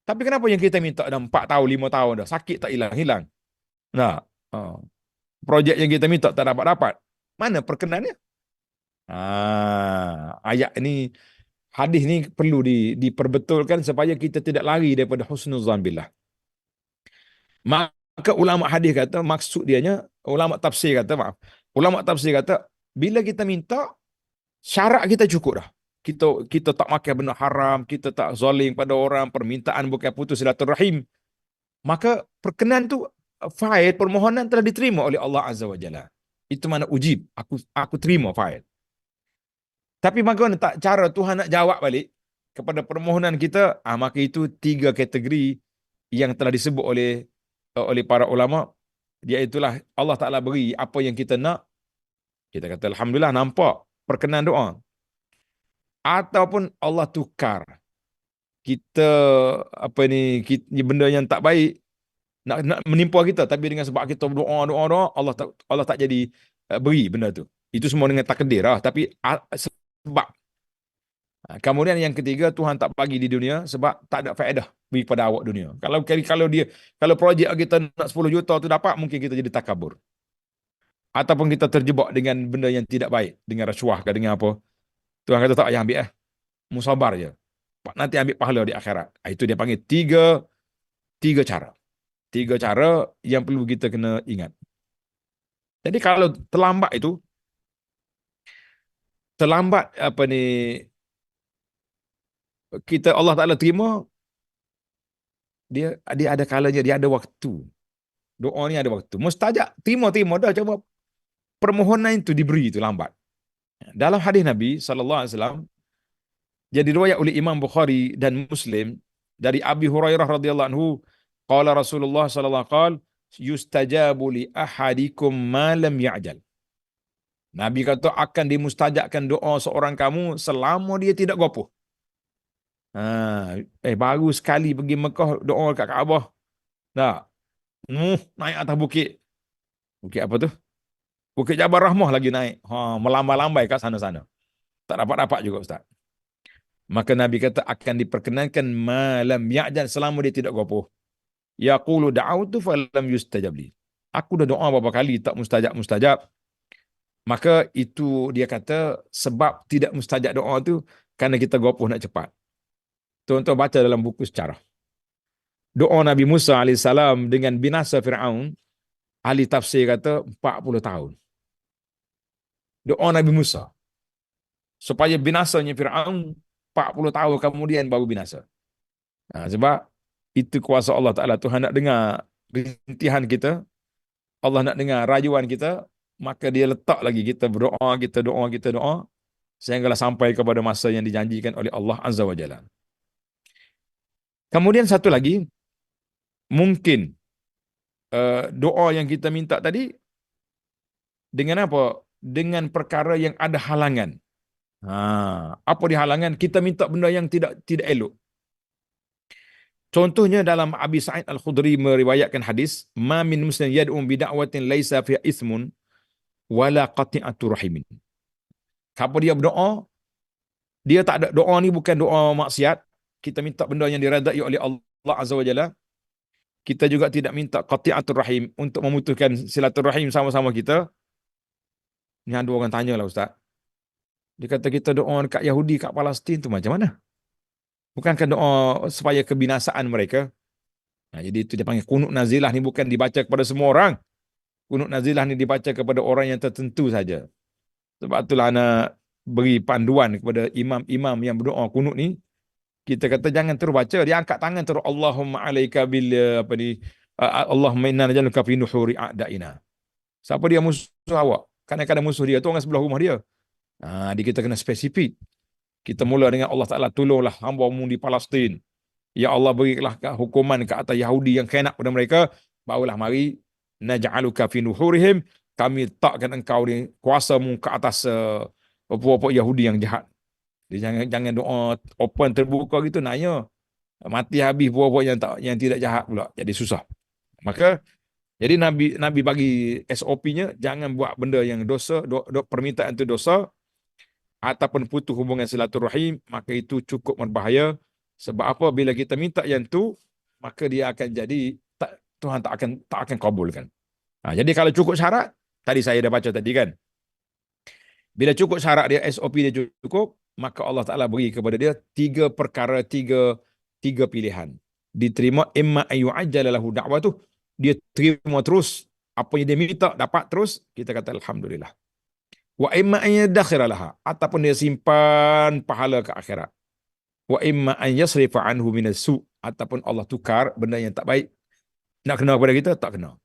Tapi kenapa yang kita minta dah 4 tahun, 5 tahun dah, sakit tak hilang-hilang. Nah, projek yang kita minta tak dapat-dapat. Mana perkenannya? Ayat ni, hadis ni perlu diperbetulkan supaya kita tidak lari daripada husnuzan billah. Maka ulama hadis kata, maksud dianya, ulama tafsir kata, bila kita minta, syarat kita cukup dah. Kita tak makan benda haram, kita tak zalim pada orang, permintaan bukan putus silaturahim. Maka perkenan tu, fail permohonan telah diterima oleh Allah Azza wa Jalla. Itu mana ujib, aku terima fail. Tapi bagaimana tak cara Tuhan nak jawab balik kepada permohonan kita? Maka itu 3 kategori yang telah disebut oleh para ulama. Iaitulah Allah Ta'ala beri apa yang kita nak. Kita kata alhamdulillah, nampak perkenan doa. Ataupun Allah tukar kita benda yang tak baik nak menimpa kita, tapi dengan sebab kita berdoa Allah tak jadi beri benda tu. Itu semua dengan takdir lah. Tapi sebab kemudian yang ketiga, Tuhan tak bagi di dunia sebab tak ada faedah bagi pada awak dunia. Kalau projek kita nak 10 juta tu dapat, mungkin kita jadi takabur. Ataupun kita terjebak dengan benda yang tidak baik, dengan rasuah ke dengan apa. Tuhan kata tak payah ambil musabar je. Nanti ambil pahala di akhirat. Itu dia panggil tiga cara. 3 cara yang perlu kita kena ingat. Jadi kalau terlambat kita Allah Ta'ala terima, dia ada kalanya, dia ada waktu. Doa ni ada waktu. Mustajab, terima dah, coba permohonan itu diberi itu lambat. Dalam hadis Nabi SAW, jadi riwayat oleh Imam Bukhari dan Muslim dari Abi Hurairah radhiyallahu anhu, qala Rasulullah sallallahu alaihi wasallam, yustajabu li ahadikum ma lam ya'jal. Nabi kata akan dimustajabkan doa seorang kamu selama dia tidak gopoh. Baru sekali pergi Mekah doa kat Kaabah. Naik atas bukit. Bukit apa tu? Bukit Jabal Rahmah lagi naik. Melambai-lambai kat sana-sana. Tak dapat-dapat juga Ustaz. Maka Nabi kata akan diperkenankan malam ya'jan selama dia tidak gopoh. Yaqulu da'autu falam yustajab li. Aku dah doa beberapa kali tak mustajab. Maka itu dia kata sebab tidak mustajab doa tu kerana kita gopoh nak cepat. Tuan-tuan baca dalam buku sejarah. Doa Nabi Musa AS dengan binasa Fir'aun ahli tafsir kata 40 tahun. Doa Nabi Musa supaya binasanya Firaun 40 tahun kemudian baru binasa. Sebab itu kuasa Allah Taala. Tuhan nak dengar rintihan kita, Allah nak dengar rayuan kita, maka dia letak lagi kita berdoa, kita doa, kita doa sehinggalah sampai kepada masa yang dijanjikan oleh Allah Azza wa Jalla. Kemudian satu lagi, mungkin doa yang kita minta tadi dengan apa? Dengan perkara yang ada halangan. Apa di halangan? Kita minta benda yang tidak elok. Contohnya dalam Abi Sa'id Al-Khudri meriwayatkan hadis, "Ma min muslim yad'u bi da'watin laisa fiha ithmun wala qati'atu rahimin." Kalau dia berdoa, dia tak ada doa ni bukan doa maksiat. Kita minta benda yang diredai oleh Allah Azza wa Jalla. Kita juga tidak minta qati'atur rahim untuk memutuskan silaturahim sama-sama kita. Ni ada orang tanya lah Ustaz. Dia kata kita doa dekat Yahudi, kat Palestin tu macam mana? Bukankah doa supaya kebinasaan mereka? Jadi itu dia panggil kunut nazilah ni bukan dibaca kepada semua orang. Kunut nazilah ni dibaca kepada orang yang tertentu saja. Sebab itulah anak beri panduan kepada imam-imam yang berdoa kunut ni. Kita kata jangan terus baca, dia angkat tangan terus, Allahumma alaika bil apa ni, Allahumma inna najaluka fi nuhuri a'daina. Siapa dia musuh awak? Kadang-kadang musuh dia tu orang sebelah rumah dia. Dia kita kena spesifik. Kita mula dengan Allah Ta'ala, tolonglah hamba-Mu di Palestin. Ya Allah, berilah hukuman ke atas Yahudi yang khianat pada mereka. Barulah mari naj'aluka fi nuhurihim, kami takkan engkau ni kuasa-Mu ke atas puak-puak Yahudi yang jahat. Dia jangan doa open terbuka gitu, nanya mati habis puak-puak yang tidak jahat pula. Jadi susah. Maka jadi Nabi bagi SOP-nya, jangan buat benda yang dosa, permintaan itu dosa, ataupun putus hubungan silaturahim, maka itu cukup berbahaya. Sebab apa? Bila kita minta yang tu, maka dia akan jadi Tuhan tak akan kabulkan. Jadi kalau cukup syarat, tadi saya dah baca tadi kan. Bila cukup syarat dia, SOP dia cukup, maka Allah Ta'ala beri kepada dia tiga perkara, tiga pilihan. Diterima, imma ayyu'ajjala lahu da'watuh, dia terima terus apa yang dia minta, dapat terus, kita kata alhamdulillah. Wa imma an yadakhira laha, ataupun dia simpan pahala ke akhirat. Wa imma an yasrifa anhu minas su, ataupun Allah tukar benda yang tak baik nak kena kepada kita, tak kena.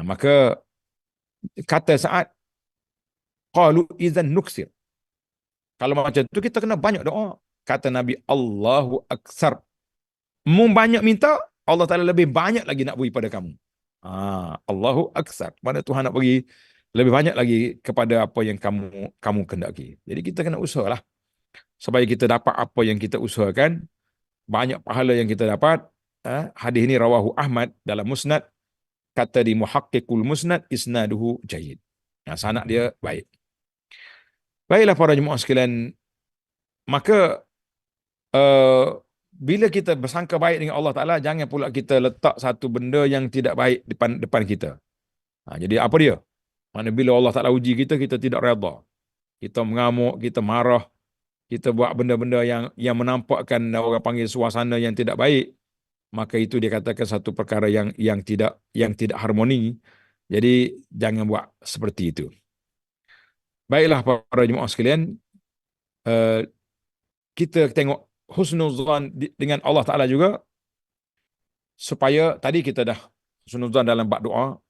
Maka kata Sa'ad, qalu idzan nuksir. Kalau macam tu kita kena banyak doa. Kata Nabi, Allahu aksar. Mu banyak minta, Allah Ta'ala lebih banyak lagi nak beri pada kamu. Allahu aksar. Mana Tuhan nak beri lebih banyak lagi kepada apa yang kamu kendaki. Jadi kita kena usahalah supaya kita dapat apa yang kita usahakan, banyak pahala yang kita dapat. Hadis ini rawahu Ahmad dalam Musnad, kata di Muhaqqiqul Musnad, isnaduhu jayyid. Sanad dia baik. Baiklah para jemaah sekalian, maka bila kita bersangka baik dengan Allah Ta'ala, jangan pula kita letak satu benda yang tidak baik depan kita. Jadi apa dia? Mana bila Allah Ta'ala uji kita, kita tidak redha. Kita mengamuk, kita marah, kita buat benda-benda yang menampakkan orang panggil suasana yang tidak baik, maka itu dia katakan satu perkara yang tidak harmoni. Jadi jangan buat seperti itu. Baiklah para jemaah sekalian, kita tengok husnuzan dengan Allah Ta'ala juga, supaya tadi kita dah husnuzan dalam bab doa,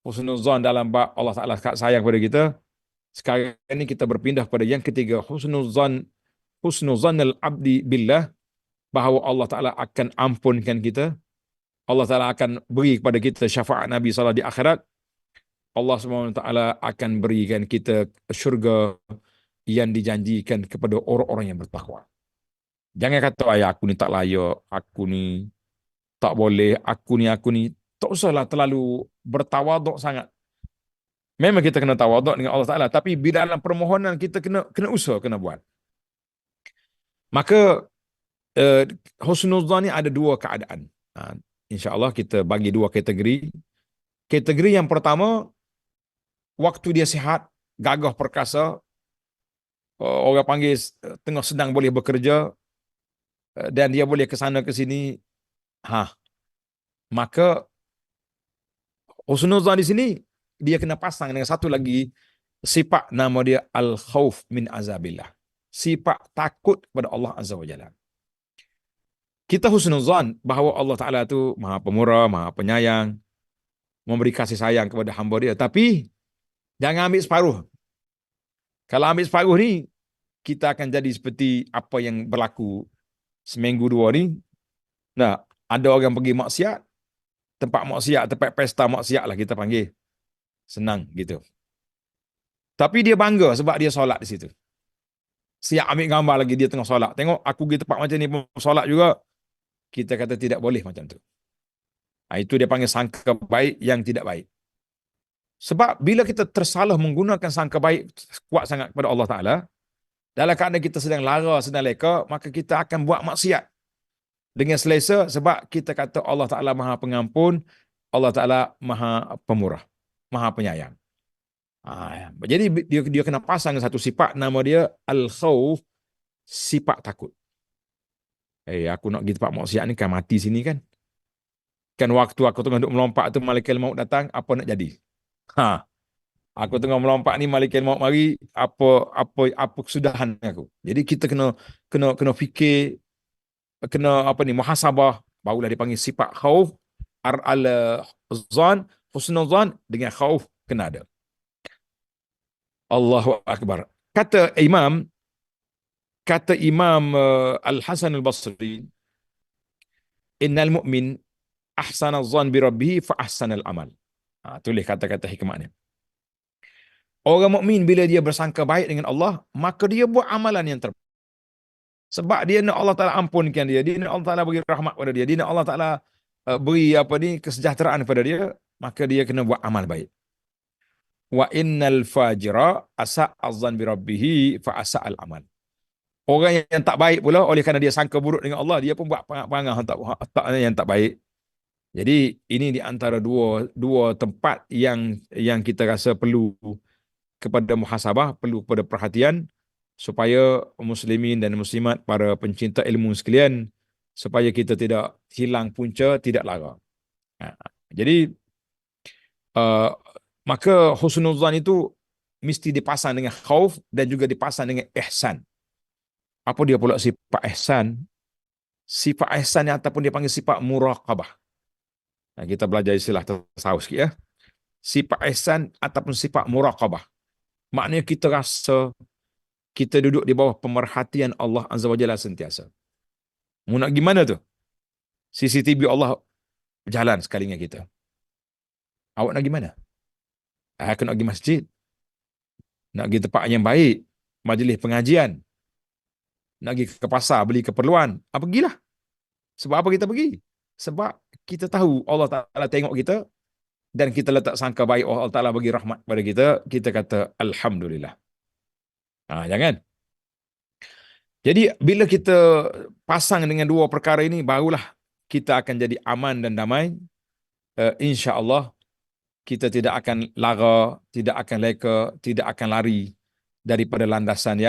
husnuzan dalam bab Allah Ta'ala sayang kepada kita. Sekarang ini kita berpindah pada yang ketiga, husnuzanul abdi billah, bahawa Allah Ta'ala akan ampunkan kita. Allah Ta'ala akan beri kepada kita syafaat Nabi SAW di akhirat. Allah SWT akan berikan kita syurga yang dijanjikan kepada orang-orang yang bertakwa. Jangan kata, aku ni tak layak, aku ni tak boleh, aku ni. Tak usahlah terlalu bertawaduk sangat. Memang kita kena tawaduk dengan Allah Ta'ala, tapi bila dalam permohonan kita kena usaha, kena buat. Maka husnuzan ni ada dua keadaan. InsyaAllah kita bagi dua kategori. Kategori yang pertama, waktu dia sihat, gagah perkasa, orang panggil tengah sedang boleh bekerja, dan dia boleh ke sana ke sini, maka Husnuzan di sini dia kena pasang dengan satu lagi sifat, nama dia al-khauf min azabillah. Sifat takut kepada Allah Azza wa Jalla. Kita husnuzan bahawa Allah Ta'ala itu maha pemurah, maha penyayang, memberi kasih sayang kepada hamba dia. Tapi jangan ambil separuh. Kalau ambil separuh ni, kita akan jadi seperti apa yang berlaku seminggu dua ni. Nah, ada orang pergi maksiat, tempat maksiat, tempat pesta maksiat lah kita panggil. Senang gitu. Tapi dia bangga sebab dia solat di situ. Siap ambil gambar lagi dia tengah solat. Tengok aku pergi tempat macam ni pun solat juga. Kita kata tidak boleh macam tu. Itu dia panggil sangka baik yang tidak baik. Sebab bila kita tersalah menggunakan sangka baik kuat sangat kepada Allah Ta'ala, dalam keadaan kita sedang lara, sedang leka, maka kita akan buat maksiat dengan selesa sebab kita kata Allah Ta'ala maha pengampun, Allah Ta'ala maha pemurah, maha penyayang. Jadi dia kena pasang satu sifat, nama dia al-khawf, sifat takut. Aku nak pergi tempat maksiat ni kan mati sini kan. Kan waktu aku tengah duduk melompat tu malaikat maut datang, apa nak jadi? Aku tengah melompat ni malaikat maut mari, apa kesudahan aku. Jadi kita kena fikir, kena muhasabah, barulah dipanggil sifat khauf al-zan, husnul zan dengan khauf kena ada. Allahu akbar. Kata Imam Al-Hasan Al-Basri, innal mu'min ahsana zan bi rabbih fa ahsana al-amal. Tulis kata-kata hikmahnya. Orang mukmin bila dia bersangka baik dengan Allah, maka dia buat amalan yang terbaik. Sebab dia nak Allah Ta'ala ampunkan dia nak Allah Ta'ala beri rahmat pada dia nak Allah Ta'ala beri kesejahteraan pada dia, maka dia kena buat amal baik. Wa innal fajira asa'azzan bi rabbih fa asa'al amal. Orang yang tak baik pula, oleh kerana dia sangka buruk dengan Allah, dia pun buat perangai yang tak baik. Jadi ini di antara dua tempat yang kita rasa perlu kepada muhasabah, perlu kepada perhatian, supaya muslimin dan muslimat, para pencinta ilmu sekalian, supaya kita tidak hilang punca, tidak lara. Jadi maka husnuzan itu mesti dipasang dengan khauf dan juga dipasang dengan ihsan. Apa dia pula sifat ihsan? Sifat ihsan yang ataupun dia panggil sifat muraqabah. Kita belajar istilah tasawuf sikit ya. Sifat ihsan ataupun sifat muraqabah. Maknanya kita rasa kita duduk di bawah pemerhatian Allah Azza wa Jalla sentiasa. Mau nak gimana tu? CCTV Allah berjalan sekali dengan kita. Awak nak gimana? Aku nak pergi masjid. Nak pergi tempat yang baik. Majlis pengajian. Nak pergi ke pasar beli keperluan. Pergilah. Sebab apa kita pergi? Sebab kita tahu Allah Ta'ala tengok kita dan kita letak sangka baik Allah Ta'ala bagi rahmat pada kita. Kita kata Alhamdulillah. Jangan. Jadi bila kita pasang dengan dua perkara ini, barulah kita akan jadi aman dan damai. InsyaAllah kita tidak akan lara, tidak akan leka, tidak akan lari daripada landasan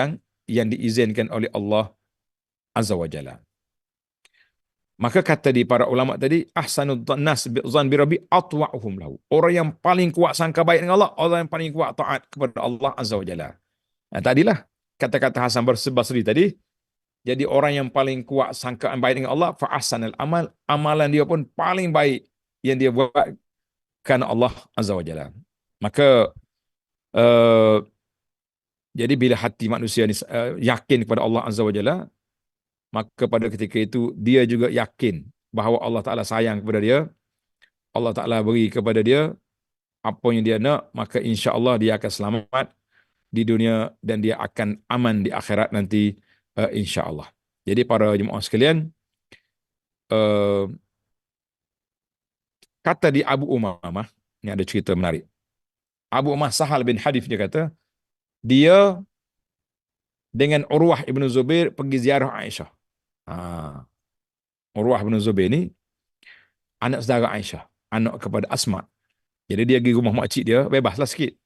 yang diizinkan oleh Allah Azza wa Jalla. Maka kata di para ulama tadi, ahsanud nas zan bi rabbi atwa'uhum lahu. Orang yang paling kuat sangka baik dengan Allah, orang yang paling kuat taat kepada Allah Azza wa Jalla. Tadilah kata-kata Hasan Basri tadi. Jadi orang yang paling kuat sangkaan baik dengan Allah, fa ahsanal amal, amalan dia pun paling baik yang dia buat kerana Allah Azza wa Jalla. Maka jadi bila hati manusia ni yakin kepada Allah Azza wa Jalla, maka pada ketika itu dia juga yakin bahawa Allah Ta'ala sayang kepada dia, Allah Ta'ala beri kepada dia apa yang dia nak, maka insya-Allah dia akan selamat di dunia dan dia akan aman di akhirat nanti, insya-Allah. Jadi para jemaah sekalian, kata di Abu Umamah, ni ada cerita menarik. Abu Umamah Sahal bin Hadif, dia kata dia dengan Urwah ibn Zubair pergi ziarah Aisyah. Urwah ibn Zubair ni anak saudara Aisyah, anak kepada Asma. Jadi dia pergi rumah makcik dia, bebaslah sikit.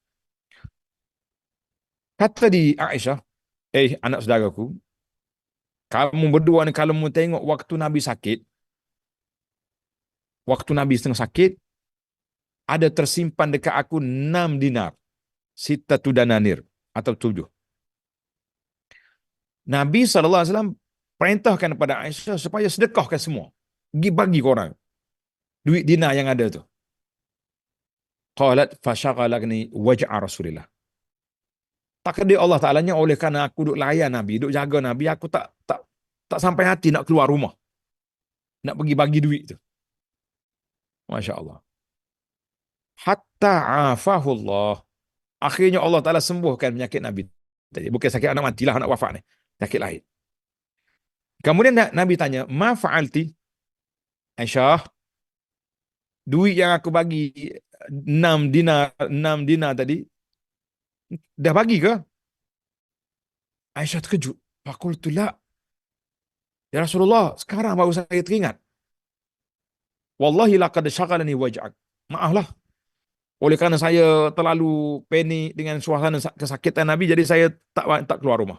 Kata di Aisyah, anak saudaraku, kamu berdua ni kalau mu tengok waktu Nabi sakit, waktu Nabi setengah sakit, ada tersimpan dekat aku 6 dinar, sittatu dananir, atau 7. Nabi SAW perintahkan kepada Aisyah supaya sedekahkan semua. Pergi bagi korang duit dinar yang ada tu. Qalat fashaghalani waj'a Rasulillah. Takdir Allah Ta'alanya, oleh kerana aku duk layan Nabi, duk jaga Nabi, aku tak sampai hati nak keluar rumah, nak pergi bagi duit tu. Masya Allah. Hatta afahullah. Akhirnya Allah Ta'ala sembuhkan penyakit Nabi tadi. Bukan sakit anak matilah, anak wafat ni. Sakit lain. Kemudian Nabi tanya, ma fa'alti? Aisyah, duit yang aku bagi 6 dinar tadi, dah bagi ke? Aisyah terkejut. Faqultu la. Ya Rasulullah, sekarang baru saya teringat. Wallahi laqad syaghalani waj'ak. Maaflah. Oleh kerana saya terlalu panik dengan suasana kesakitan Nabi, jadi saya tak keluar rumah.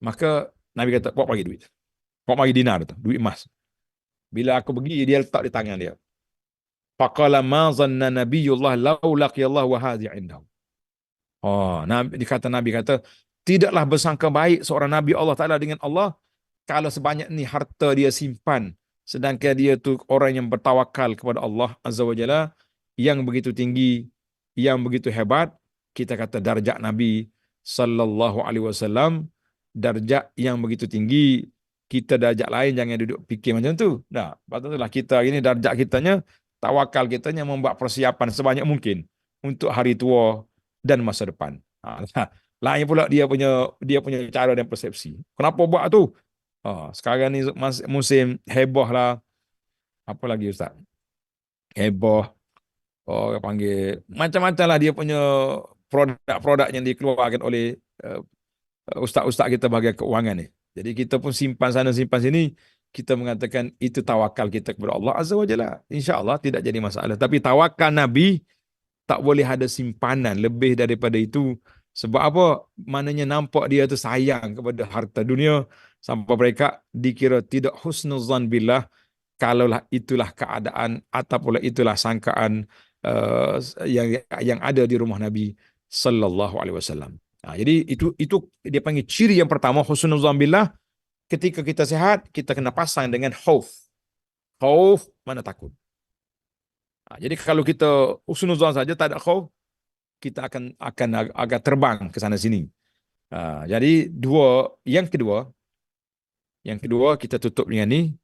Maka Nabi kata, bawa bagi duit. Bawa bagi dinar tu, duit emas. Bila aku pergi, dia letak di tangan dia. Faqala ma zanna nabiyullah law laqiyallahu wa hadhi indahu. Oh, Nabi kata, tidaklah bersangka baik seorang Nabi Allah Ta'ala dengan Allah kalau sebanyak ni harta dia simpan, sedangkan dia tu orang yang bertawakal kepada Allah Azza wa Jalla, yang begitu tinggi, yang begitu hebat. Kita kata darjat Nabi sallallahu alaihi wasallam, darjat yang begitu tinggi. Kita darjat lain jangan duduk fikir macam tu. Nah, patutlah kita ini darjat kitanya, tawakal kitanya membuat persiapan sebanyak mungkin untuk hari tua dan masa depan. Lain pula dia punya cara dan persepsi. Kenapa buat tu? Sekarang ni musim heboh lah. Apa lagi Ustaz? Heboh. Orang panggil macam-macam lah dia punya produk-produk yang dikeluarkan oleh ustaz-ustaz kita bahagian keuangan ni. Jadi kita pun simpan sana simpan sini, kita mengatakan itu tawakal kita kepada Allah Azza wa Jalla. InsyaAllah tidak jadi masalah. Tapi tawakal Nabi tak boleh ada simpanan lebih daripada itu. Sebab apa? Maknanya nampak dia tu sayang kepada harta dunia sampai mereka dikira tidak husnuzan billah, kalaulah itulah keadaan ataupun itulah sangkaan yang ada di rumah Nabi sallallahu alaihi wasallam. Jadi itu dia panggil ciri yang pertama, husnuzan billah. Ketika kita sihat, kita kena pasang dengan khauf. Khauf mana takut. Jadi kalau kita husnuzan saja tak ada khauf, kita akan agak terbang ke sana sini. Jadi yang kedua kita tutup dengan ni.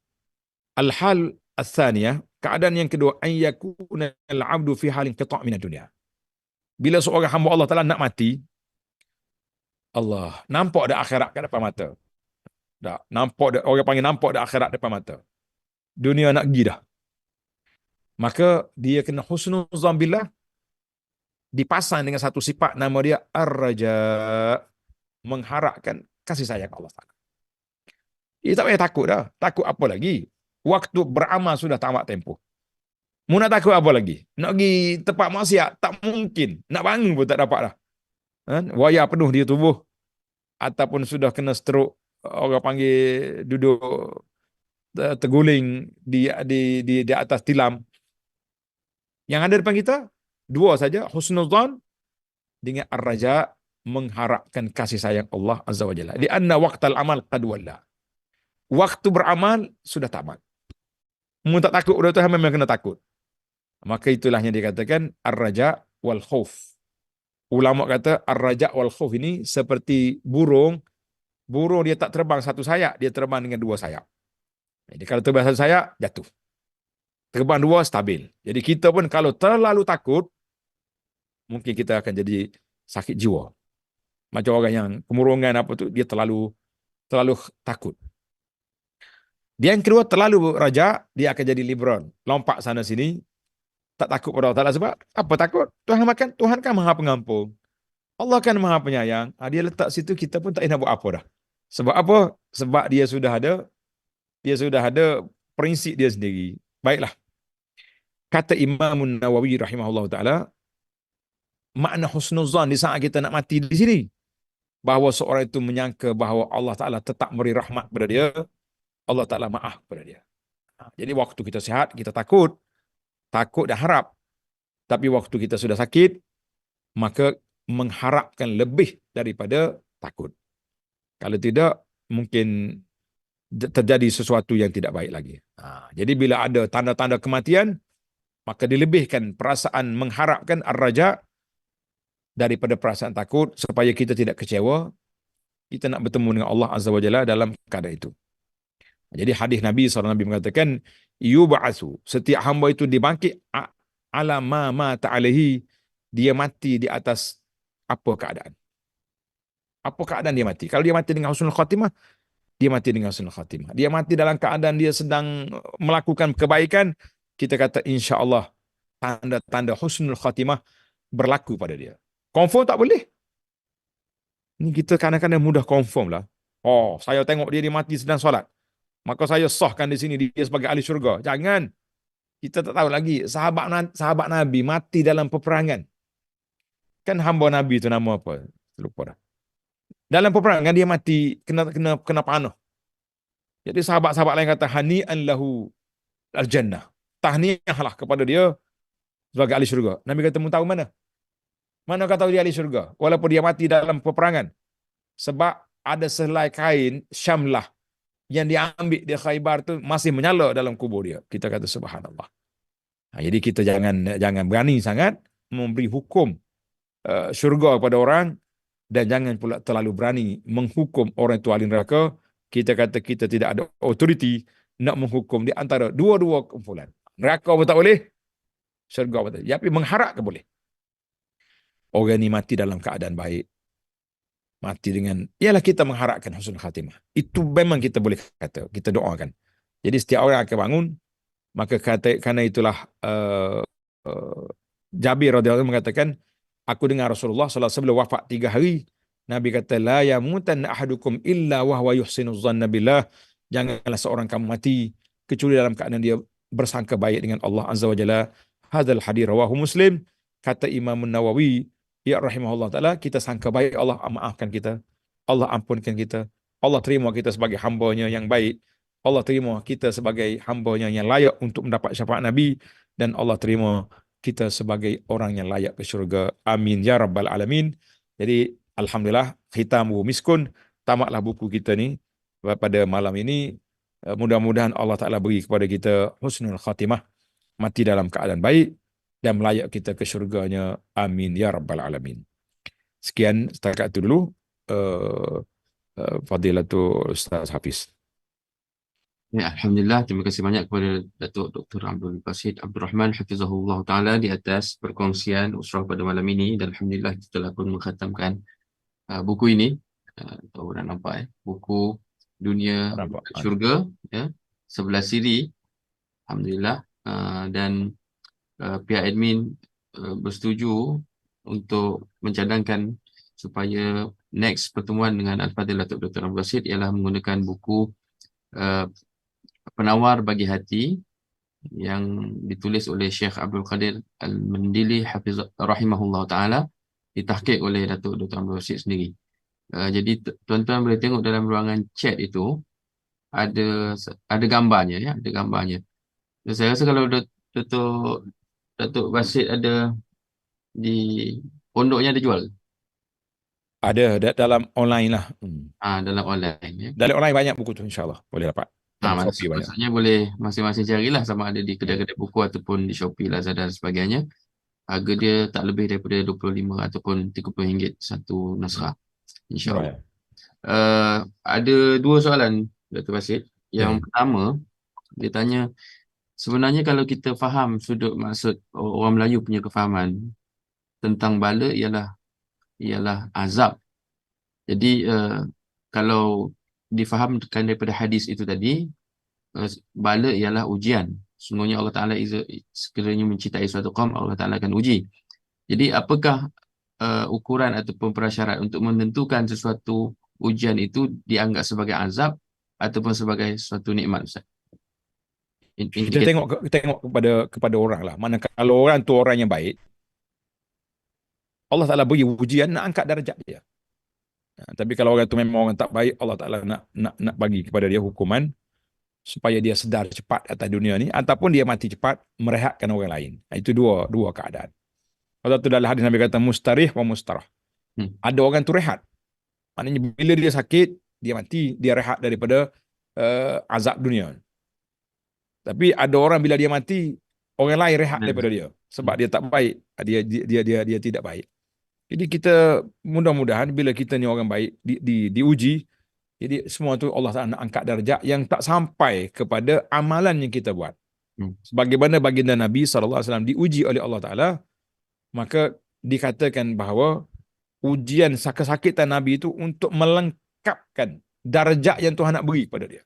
Al-hal al-thaniyah, keadaan yang kedua, an yakuna al-'abdu fi halin qita' min ad-dunya. Bila seorang hamba Allah Taala nak mati, Allah nampak dah akhirat kat depan mata. Dah nampak dah, orang panggil nampak dah akhirat depan mata. Dunia nak pergi dah. Maka dia kena husnuzan billah, dipasang dengan satu sifat nama dia ar-raja, mengharapkan kasih sayang Allah Taala. Dia tak payah takut dah. Takut apa lagi? Waktu beramal sudah tamat tempoh. Mu nak takut apa lagi? Nak pergi tempat maksiat tak mungkin. Nak bangun pun tak dapat dah. Wayar penuh di tubuh, ataupun sudah kena stroke, orang panggil duduk terguling di atas tilam. Yang ada depan kita dua saja, husnuzan dengan ar-raja, mengharapkan kasih sayang Allah Azza wa Jalla. Lianna waqtal amal qad walla. Waktu beramal sudah tamat. Mu tak takut pada Tuhan, memang kena takut. Maka itulah yang dikatakan ar-raja wal khauf. Ulama kata ar-raja wal khauf ini seperti burung. Burung dia tak terbang satu sayap, dia terbang dengan dua sayap. Jadi kalau terbang satu sayap, jatuh. Terbang dua, stabil. Jadi kita pun kalau terlalu takut, mungkin kita akan jadi sakit jiwa. Macam orang yang kemurungan apa tu, dia terlalu takut. Dia yang kedua, terlalu raja, dia akan jadi liberal. Lompat sana sini, tak takut pada Allah Ta'ala. Sebab apa takut? Tuhan kan maha pengampun. Allah kan maha penyayang. Dia letak situ, kita pun tak nak buat apa dah. Sebab apa? Sebab dia sudah ada prinsip dia sendiri. Baiklah. Kata Imam Nawawi rahimahullah ta'ala, makna husnuzan di saat kita nak mati di sini, bahawa seorang itu menyangka bahawa Allah Ta'ala tetap beri rahmat kepada dia, Allah Ta'ala maaf kepada dia. Jadi waktu kita sihat, kita takut. takut dan harap. Tapi waktu kita sudah sakit, maka mengharapkan lebih daripada takut. Kalau tidak, mungkin terjadi sesuatu yang tidak baik lagi. Jadi bila ada tanda-tanda kematian, maka dilebihkan perasaan mengharapkan ar-raja daripada perasaan takut, supaya kita tidak kecewa, kita nak bertemu dengan Allah Azza wa Jalla dalam keadaan itu. Jadi hadis Nabi SAW mengatakan, yub'atsu, setiap hamba itu dibangkit ala ma mata alaihi, dia mati di atas apa keadaan. Apa keadaan dia mati? Kalau dia mati dengan husnul khatimah, dia mati dengan husnul khatimah. Dia mati dalam keadaan dia sedang melakukan kebaikan, kita kata insya Allah tanda-tanda husnul khatimah berlaku pada dia. Confirm tak boleh. Ini kita kadang-kadang mudah confirm lah. Oh, saya tengok dia mati sedang solat, maka saya sahkan di sini dia sebagai ahli syurga. Jangan. Kita tak tahu lagi sahabat Nabi mati dalam peperangan. Kan hamba Nabi itu nama apa? Lupa dah. Dalam peperangan dia mati kena panah. Jadi sahabat-sahabat lain kata hani'an lahu al-jannah. Tahniahlah kepada dia sebagai ahli syurga. Nabi kata, "Mu tahu mana? Mana kau tahu dia ahli syurga? Walaupun dia mati dalam peperangan." Sebab ada sehelai kain syamlah yang diambil di Khaybar tu masih menyala dalam kubur dia. Kita kata subhanallah. Jadi kita jangan berani sangat memberi hukum syurga kepada orang, dan jangan pula terlalu berani menghukum orang itu ahli neraka. Kita kata kita tidak ada autoriti nak menghukum di antara dua-dua kumpulan. Neraka pun tak boleh, syurga pun tak boleh. Tapi mengharap ke boleh. Orang ni mati dalam keadaan baik, mati dengan, ialah kita mengharapkan husnul khatimah. Itu memang kita boleh kata, kita doakan. Jadi setiap orang akan bangun, maka karena itulah Jabir radhiyallahu anhu mengatakan, aku dengar Rasulullah sallallahu alaihi wasallam sebelum wafat 3 hari, Nabi kata, la yamutan ahadukum illa wa huwa yuhsinu dhanna billah. Janganlah seorang kamu mati kecuali dalam keadaan dia bersangka baik dengan Allah Azza wa Jalla. Hadzal hadis rawahu Muslim. Kata Imam Nawawi, ya rahimahullah taala, kita sangka baik, Allah maafkan kita, Allah ampunkan kita, Allah terima kita sebagai hamba-Nya yang baik, Allah terima kita sebagai hamba-Nya yang layak untuk mendapat syafaat Nabi, dan Allah terima kita sebagai orang yang layak ke syurga. Amin ya rabbal alamin. Jadi alhamdulillah, khitamu miskun, tamatlah buku kita ni pada malam ini. Mudah-mudahan Allah Ta'ala beri kepada kita husnul khatimah, mati dalam keadaan baik, dan melayak kita ke syurganya. Amin ya rabbal alamin. Sekian setakat itu dulu. Fadilatul Ustaz Hafiz. Ya, Alhamdulillah, terima kasih banyak kepada Datuk Dr. Abdul Basit Abdul Rahman Hafizahullah Ta'ala di atas perkongsian usrah pada malam ini. Dan Alhamdulillah kita telah pun mengkhatamkan buku ini. Tahu dah nampak buku Dunia Syurga, ya, 11 siri. Alhamdulillah. Dan pihak admin bersetuju untuk mencadangkan supaya next pertemuan dengan Al-Fadhil Datuk Dr. Abdul Basit ialah menggunakan buku Penawar Bagi Hati yang ditulis oleh Syekh Abdul Qadir Al-Mandili rahimahullah ta'ala, ditahqiq oleh Datuk Dr. Abdul Basit sendiri. Jadi tuan-tuan boleh tengok dalam ruangan chat itu ada gambarnya, ya, ada gambarnya. Dan saya rasa kalau Datuk Basit ada di pondoknya ada jual. Ada dalam online lah. Dalam online, ya. Dalam online banyak buku tu, insyaAllah boleh dapat. Maksudnya boleh masing-masing carilah, sama ada di kedai-kedai buku ataupun di Shopee, Lazada dan sebagainya. Harga dia tak lebih daripada 25 ataupun RM30 satu naskah, insyaAllah. Ada 2 soalan, Dr. Basit. Yang pertama, dia tanya, sebenarnya kalau kita faham sudut maksud orang Melayu punya kefahaman tentang bala ialah azab. Jadi kalau difahamkan daripada hadis itu tadi, bala ialah ujian. Sungguhnya Allah Ta'ala sekiranya mencintai suatu kaum, Allah Ta'ala akan uji. Jadi apakah ukuran ataupun prasyarat untuk menentukan sesuatu ujian itu dianggap sebagai azab ataupun sebagai suatu nikmat, Ustaz? Kita tengok kepada orang lah. Mana kalau orang tu orang yang baik, Allah Ta'ala beri ujian nak angkat darjat dia. Tapi kalau orang tu memang orang tak baik, Allah Ta'ala nak bagi kepada dia hukuman supaya dia sedar cepat atas dunia ni, ataupun dia mati cepat merehatkan orang lain. Itu dua keadaan. Kalau tu dalam hadis Nabi kata mustarih wa mustarah. Hmm. Ada orang tu rehat. Maknanya bila dia sakit, dia mati, dia rehat daripada azab dunia. Tapi ada orang bila dia mati, orang lain rehat daripada dia sebab dia tak baik, dia tidak baik. Jadi kita mudah-mudahan bila kita ni orang baik diuji, jadi semua tu Allah Taala nak angkat darjat yang tak sampai kepada amalan yang kita buat. Sebagaimana baginda Nabi SAW diuji oleh Allah Taala, maka dikatakan bahawa ujian kesakitan Nabi itu untuk melengkapkan darjat yang Tuhan nak beri kepada dia.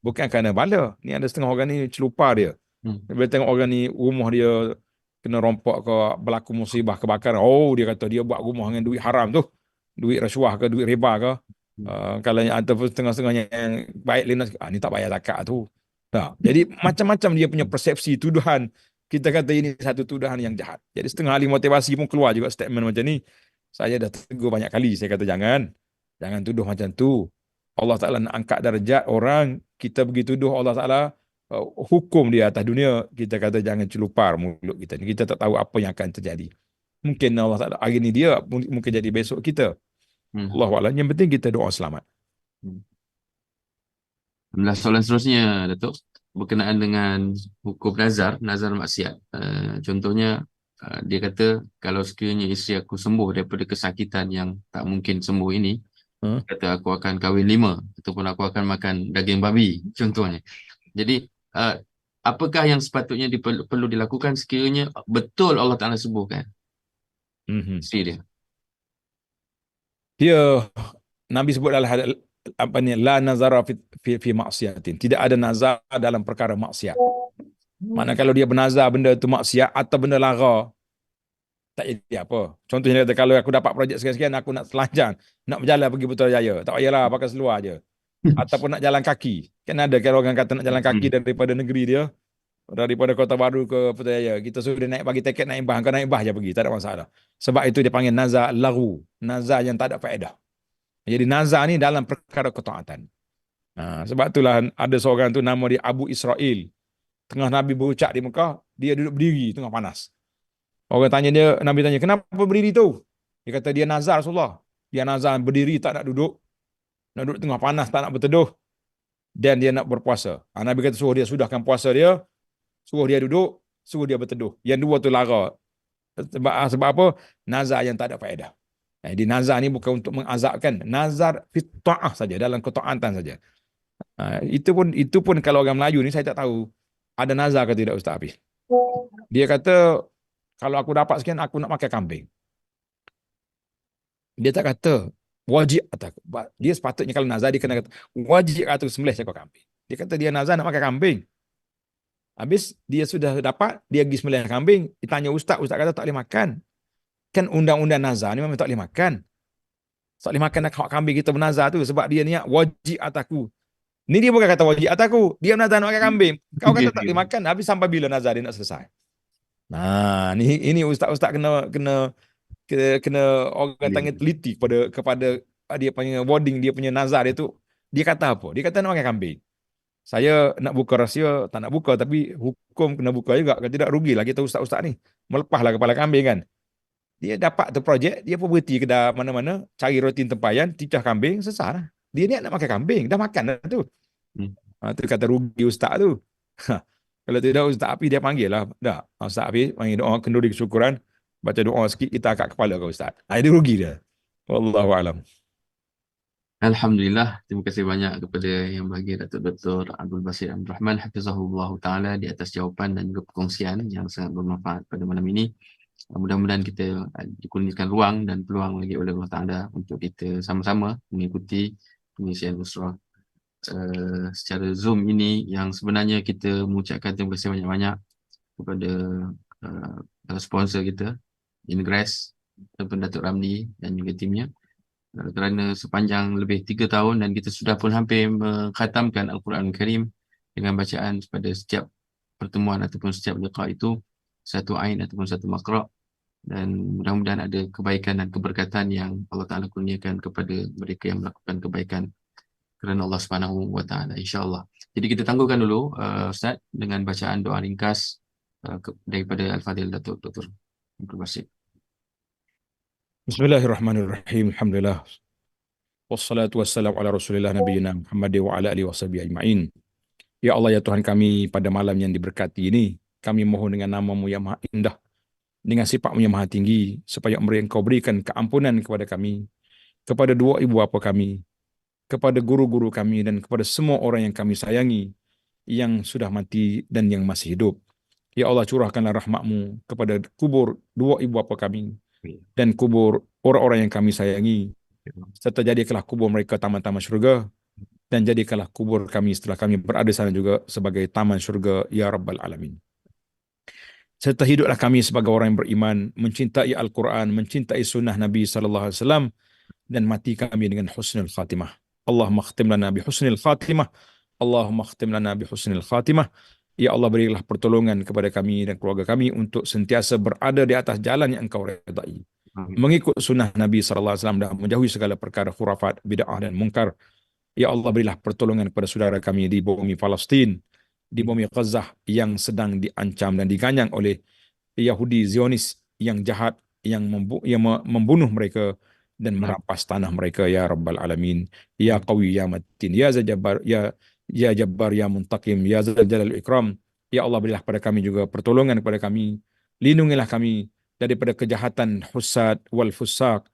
Bukan kerana bala. Ni ada setengah orang ni celupar dia. Bila tengok orang ni rumah dia kena rompak ke, berlaku musibah kebakaran, oh dia kata dia buat rumah dengan duit haram tu, duit rasuah ke, duit riba ke. Kalau yang ataupun setengah-setengahnya yang baik lindas, ni tak bayar zakat tu. Jadi macam-macam dia punya persepsi, tuduhan. Kita kata ini satu tuduhan yang jahat. Jadi setengah ahli motivasi pun keluar juga statement macam ni. Saya dah tegur banyak kali, saya kata jangan tuduh macam tu. Allah Ta'ala nak angkat darjat orang, kita pergi tuduh Allah Ta'ala hukum dia atas dunia, kita kata jangan celupar mulut kita. Kita tak tahu apa yang akan terjadi. Mungkin Allah Ta'ala hari ni dia, mungkin jadi besok kita. Allahu a'lam. Yang penting kita doa selamat. Alhamdulillah, soalan seterusnya, Datuk, berkenaan dengan hukum nazar maksiat. Contohnya, dia kata, kalau sekiranya isteri aku sembuh daripada kesakitan yang tak mungkin sembuh ini, kata aku akan kahwin 5, ataupun aku akan makan daging babi, contohnya. Jadi, apakah yang sepatutnya perlu dilakukan sekiranya betul Allah Ta'ala sembuhkan isteri dia? Dia, Nabi sebut dalam apa ni, la nazara fi maksiatin. Tidak ada nazar dalam perkara maksiat. Maknanya kalau dia bernazar benda tu maksiat atau benda lara, tak jadi apa. Contohnya kata, kalau aku dapat projek sekian-sekian, aku nak telanjang, nak berjalan pergi Putrajaya, tak payahlah pakai seluar je. Ataupun nak jalan kaki. Kan ada kalau orang kata nak jalan kaki daripada negeri dia, daripada Kota Baru ke Putrajaya, kita suruh dia naik, bagi tiket naik bah, kau naik bah je pergi, tak ada masalah. Sebab itu dia panggil nazar lagu, nazar yang tak ada faedah. Jadi nazar ni dalam perkara ketaatan. Sebab itulah ada seorang tu nama dia Abu Israel. Tengah Nabi berucap di Mekah, dia duduk berdiri tengah panas. Orang tanya dia, Nabi tanya, kenapa berdiri tu? Dia kata dia nazar Rasulullah. Dia nazar berdiri, tak nak duduk. Nak duduk tengah panas, tak nak berteduh. Dan dia nak berpuasa. Nabi kata suruh dia sudahkan puasa dia, suruh dia duduk, suruh dia berteduh. Yang dua tu lara. Sebab apa? Nazar yang tak ada faedah. Jadi nazar ni bukan untuk mengazabkan. Nazar fitta'ah saja, dalam ketaatan saja. Itu pun kalau orang Melayu ni, saya tak tahu ada nazar ke tidak Ustaz Hafiz. Dia kata, kalau aku dapat sekian, aku nak makan kambing. Dia tak kata wajib atas. Dia sepatutnya kalau nazar, dia kena kata wajib atas sembelih seekor kambing. Dia kata dia nazar nak makan kambing. Habis dia sudah dapat, dia pergi sembelih kambing, ditanya ustaz kata tak boleh makan. Kan undang-undang nazar ni memang tak boleh makan. Tak boleh makan nak kambing kita bernazar tu sebab dia niat wajib atasku. Ni dia bukan kata wajib atasku, dia nazar nak makan kambing. Kau kata tak boleh makan, habis sampai bila nazar dia nak selesai? Ini ustaz-ustaz kena orang tanya teliti kepada dia punya wording, dia punya nazar dia tu. Dia kata apa? Dia kata nak makan kambing. Saya nak buka rahsia, tak nak buka, tapi hukum kena buka juga. Kalau tidak, rugilah kita ustaz-ustaz ni. Melepaslah kepala kambing kan. Dia dapat tu projek, dia pun berhenti ke mana-mana, cari rutin tempayan, cicah kambing, sesat lah. Dia ni nak makan kambing, dah makan dah tu. Tu kata rugi ustaz tu. Kalau tidak, Ustaz Hafiz dia panggil lah. Dah, Ustaz Hafiz panggil doa kenduri kesyukuran, baca doa sikit, kita angkat kepala ke Ustaz. Dia rugi dia. Wallahualam. Alhamdulillah, terima kasih banyak kepada yang bahagia Datuk Dr. Abdul Basir Abdul Rahman Hafizahullah Ta'ala di atas jawapan dan juga perkongsian yang sangat bermanfaat pada malam ini. Mudah-mudahan kita dikurniakan ruang dan peluang lagi oleh Allah Ta'ala untuk kita sama-sama mengikuti pengisian usrah secara Zoom ini, yang sebenarnya kita mengucapkan terima kasih banyak-banyak kepada sponsor kita, Ingress ataupun Datuk Ramli dan juga timnya, kerana sepanjang lebih 3 tahun dan kita sudah pun hampir mengkhatamkan Al-Quran Al-Karim dengan bacaan pada setiap pertemuan ataupun setiap liqa itu satu ain ataupun satu maqra', dan mudah-mudahan ada kebaikan dan keberkatan yang Allah Ta'ala kurniakan kepada mereka yang melakukan kebaikan kerana Allah Subhanahu wa Ta'ala, insya-Allah. Jadi kita tangguhkan dulu Ustaz dengan bacaan doa ringkas daripada Al-Fadhil Datuk Dr. Abdul Basit. Bismillahirrahmanirrahim. Alhamdulillah. Wassalatu wassalamu ala Rasulillah nabiyina Muhammad wa ala alihi washabihi ajma'in. Ya Allah, ya Tuhan kami, pada malam yang diberkati ini, kami mohon dengan nama-Mu yang maha indah, dengan sifat-Mu yang maha tinggi, supaya Engkau berikan keampunan kepada kami, kepada dua ibu bapa kami, kepada guru-guru kami, dan kepada semua orang yang kami sayangi, yang sudah mati dan yang masih hidup. Ya Allah, curahkanlah rahmat-Mu kepada kubur dua ibu bapa kami, dan kubur orang-orang yang kami sayangi, serta jadikanlah kubur mereka taman-taman syurga, dan jadikanlah kubur kami setelah kami berada sana juga sebagai taman syurga, ya Rabbal Alamin. Serta hiduplah kami sebagai orang yang beriman, mencintai Al-Quran, mencintai sunnah Nabi SAW, dan mati kami dengan husnul khatimah. Allahumma khtim lana bi husnil khatimah. Allahumma khtim lana bi husnil khatimah. Ya Allah, berilah pertolongan kepada kami dan keluarga kami untuk sentiasa berada di atas jalan yang Engkau redai, mengikut sunnah Nabi SAW dan menjauhi segala perkara khurafat, bid'ah dan mungkar. Ya Allah, berilah pertolongan kepada saudara kami di bumi Palestin, di bumi Gaza yang sedang diancam dan diganyang oleh Yahudi Zionis yang jahat, yang membunuh mereka dan merampas tanah mereka, ya Rabbal Alamin. Ya Qawi ya Matin, ya Jabbar, ya Jabbar ya Muntaqim, ya Zal Jalal Ikram. Ya Allah, berilah pada kami juga pertolongan kepada kami. Lindungilah kami daripada kejahatan husad wal fusak,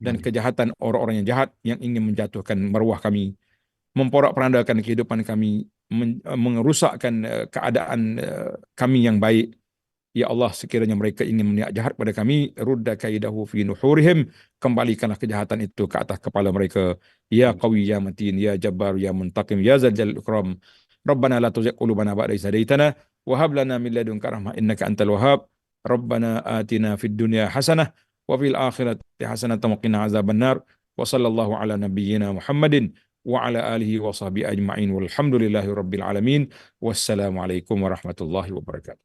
dan kejahatan orang-orang yang jahat yang ingin menjatuhkan maruah kami, memporak-perandakan kehidupan kami, merusakkan keadaan kami yang baik. Ya Allah, sekiranya mereka ingin meniat jahat pada kami, rudda kaidahu fi nuhurihim, kembalikanlah kejahatan itu ke atas kepala mereka. Ya Qawi ya Matin, ya Jabbar ya Muntaqim, ya Zal Jalal Ikram. Rabbana la tuzigh qulubana ba'da idh hadaitana wa hab lana min ladunka rahmah innaka antal wahhab. Rabbana atina fid dunya hasanah wa fil akhirati hasanah wa qina azabannar. Wa sallallahu ala nabiyyina Muhammadin wa ala alihi wa sahbihi ajma'in walhamdulillahi rabbil alamin. Wassalamualaikum warahmatullahi wabarakatuh.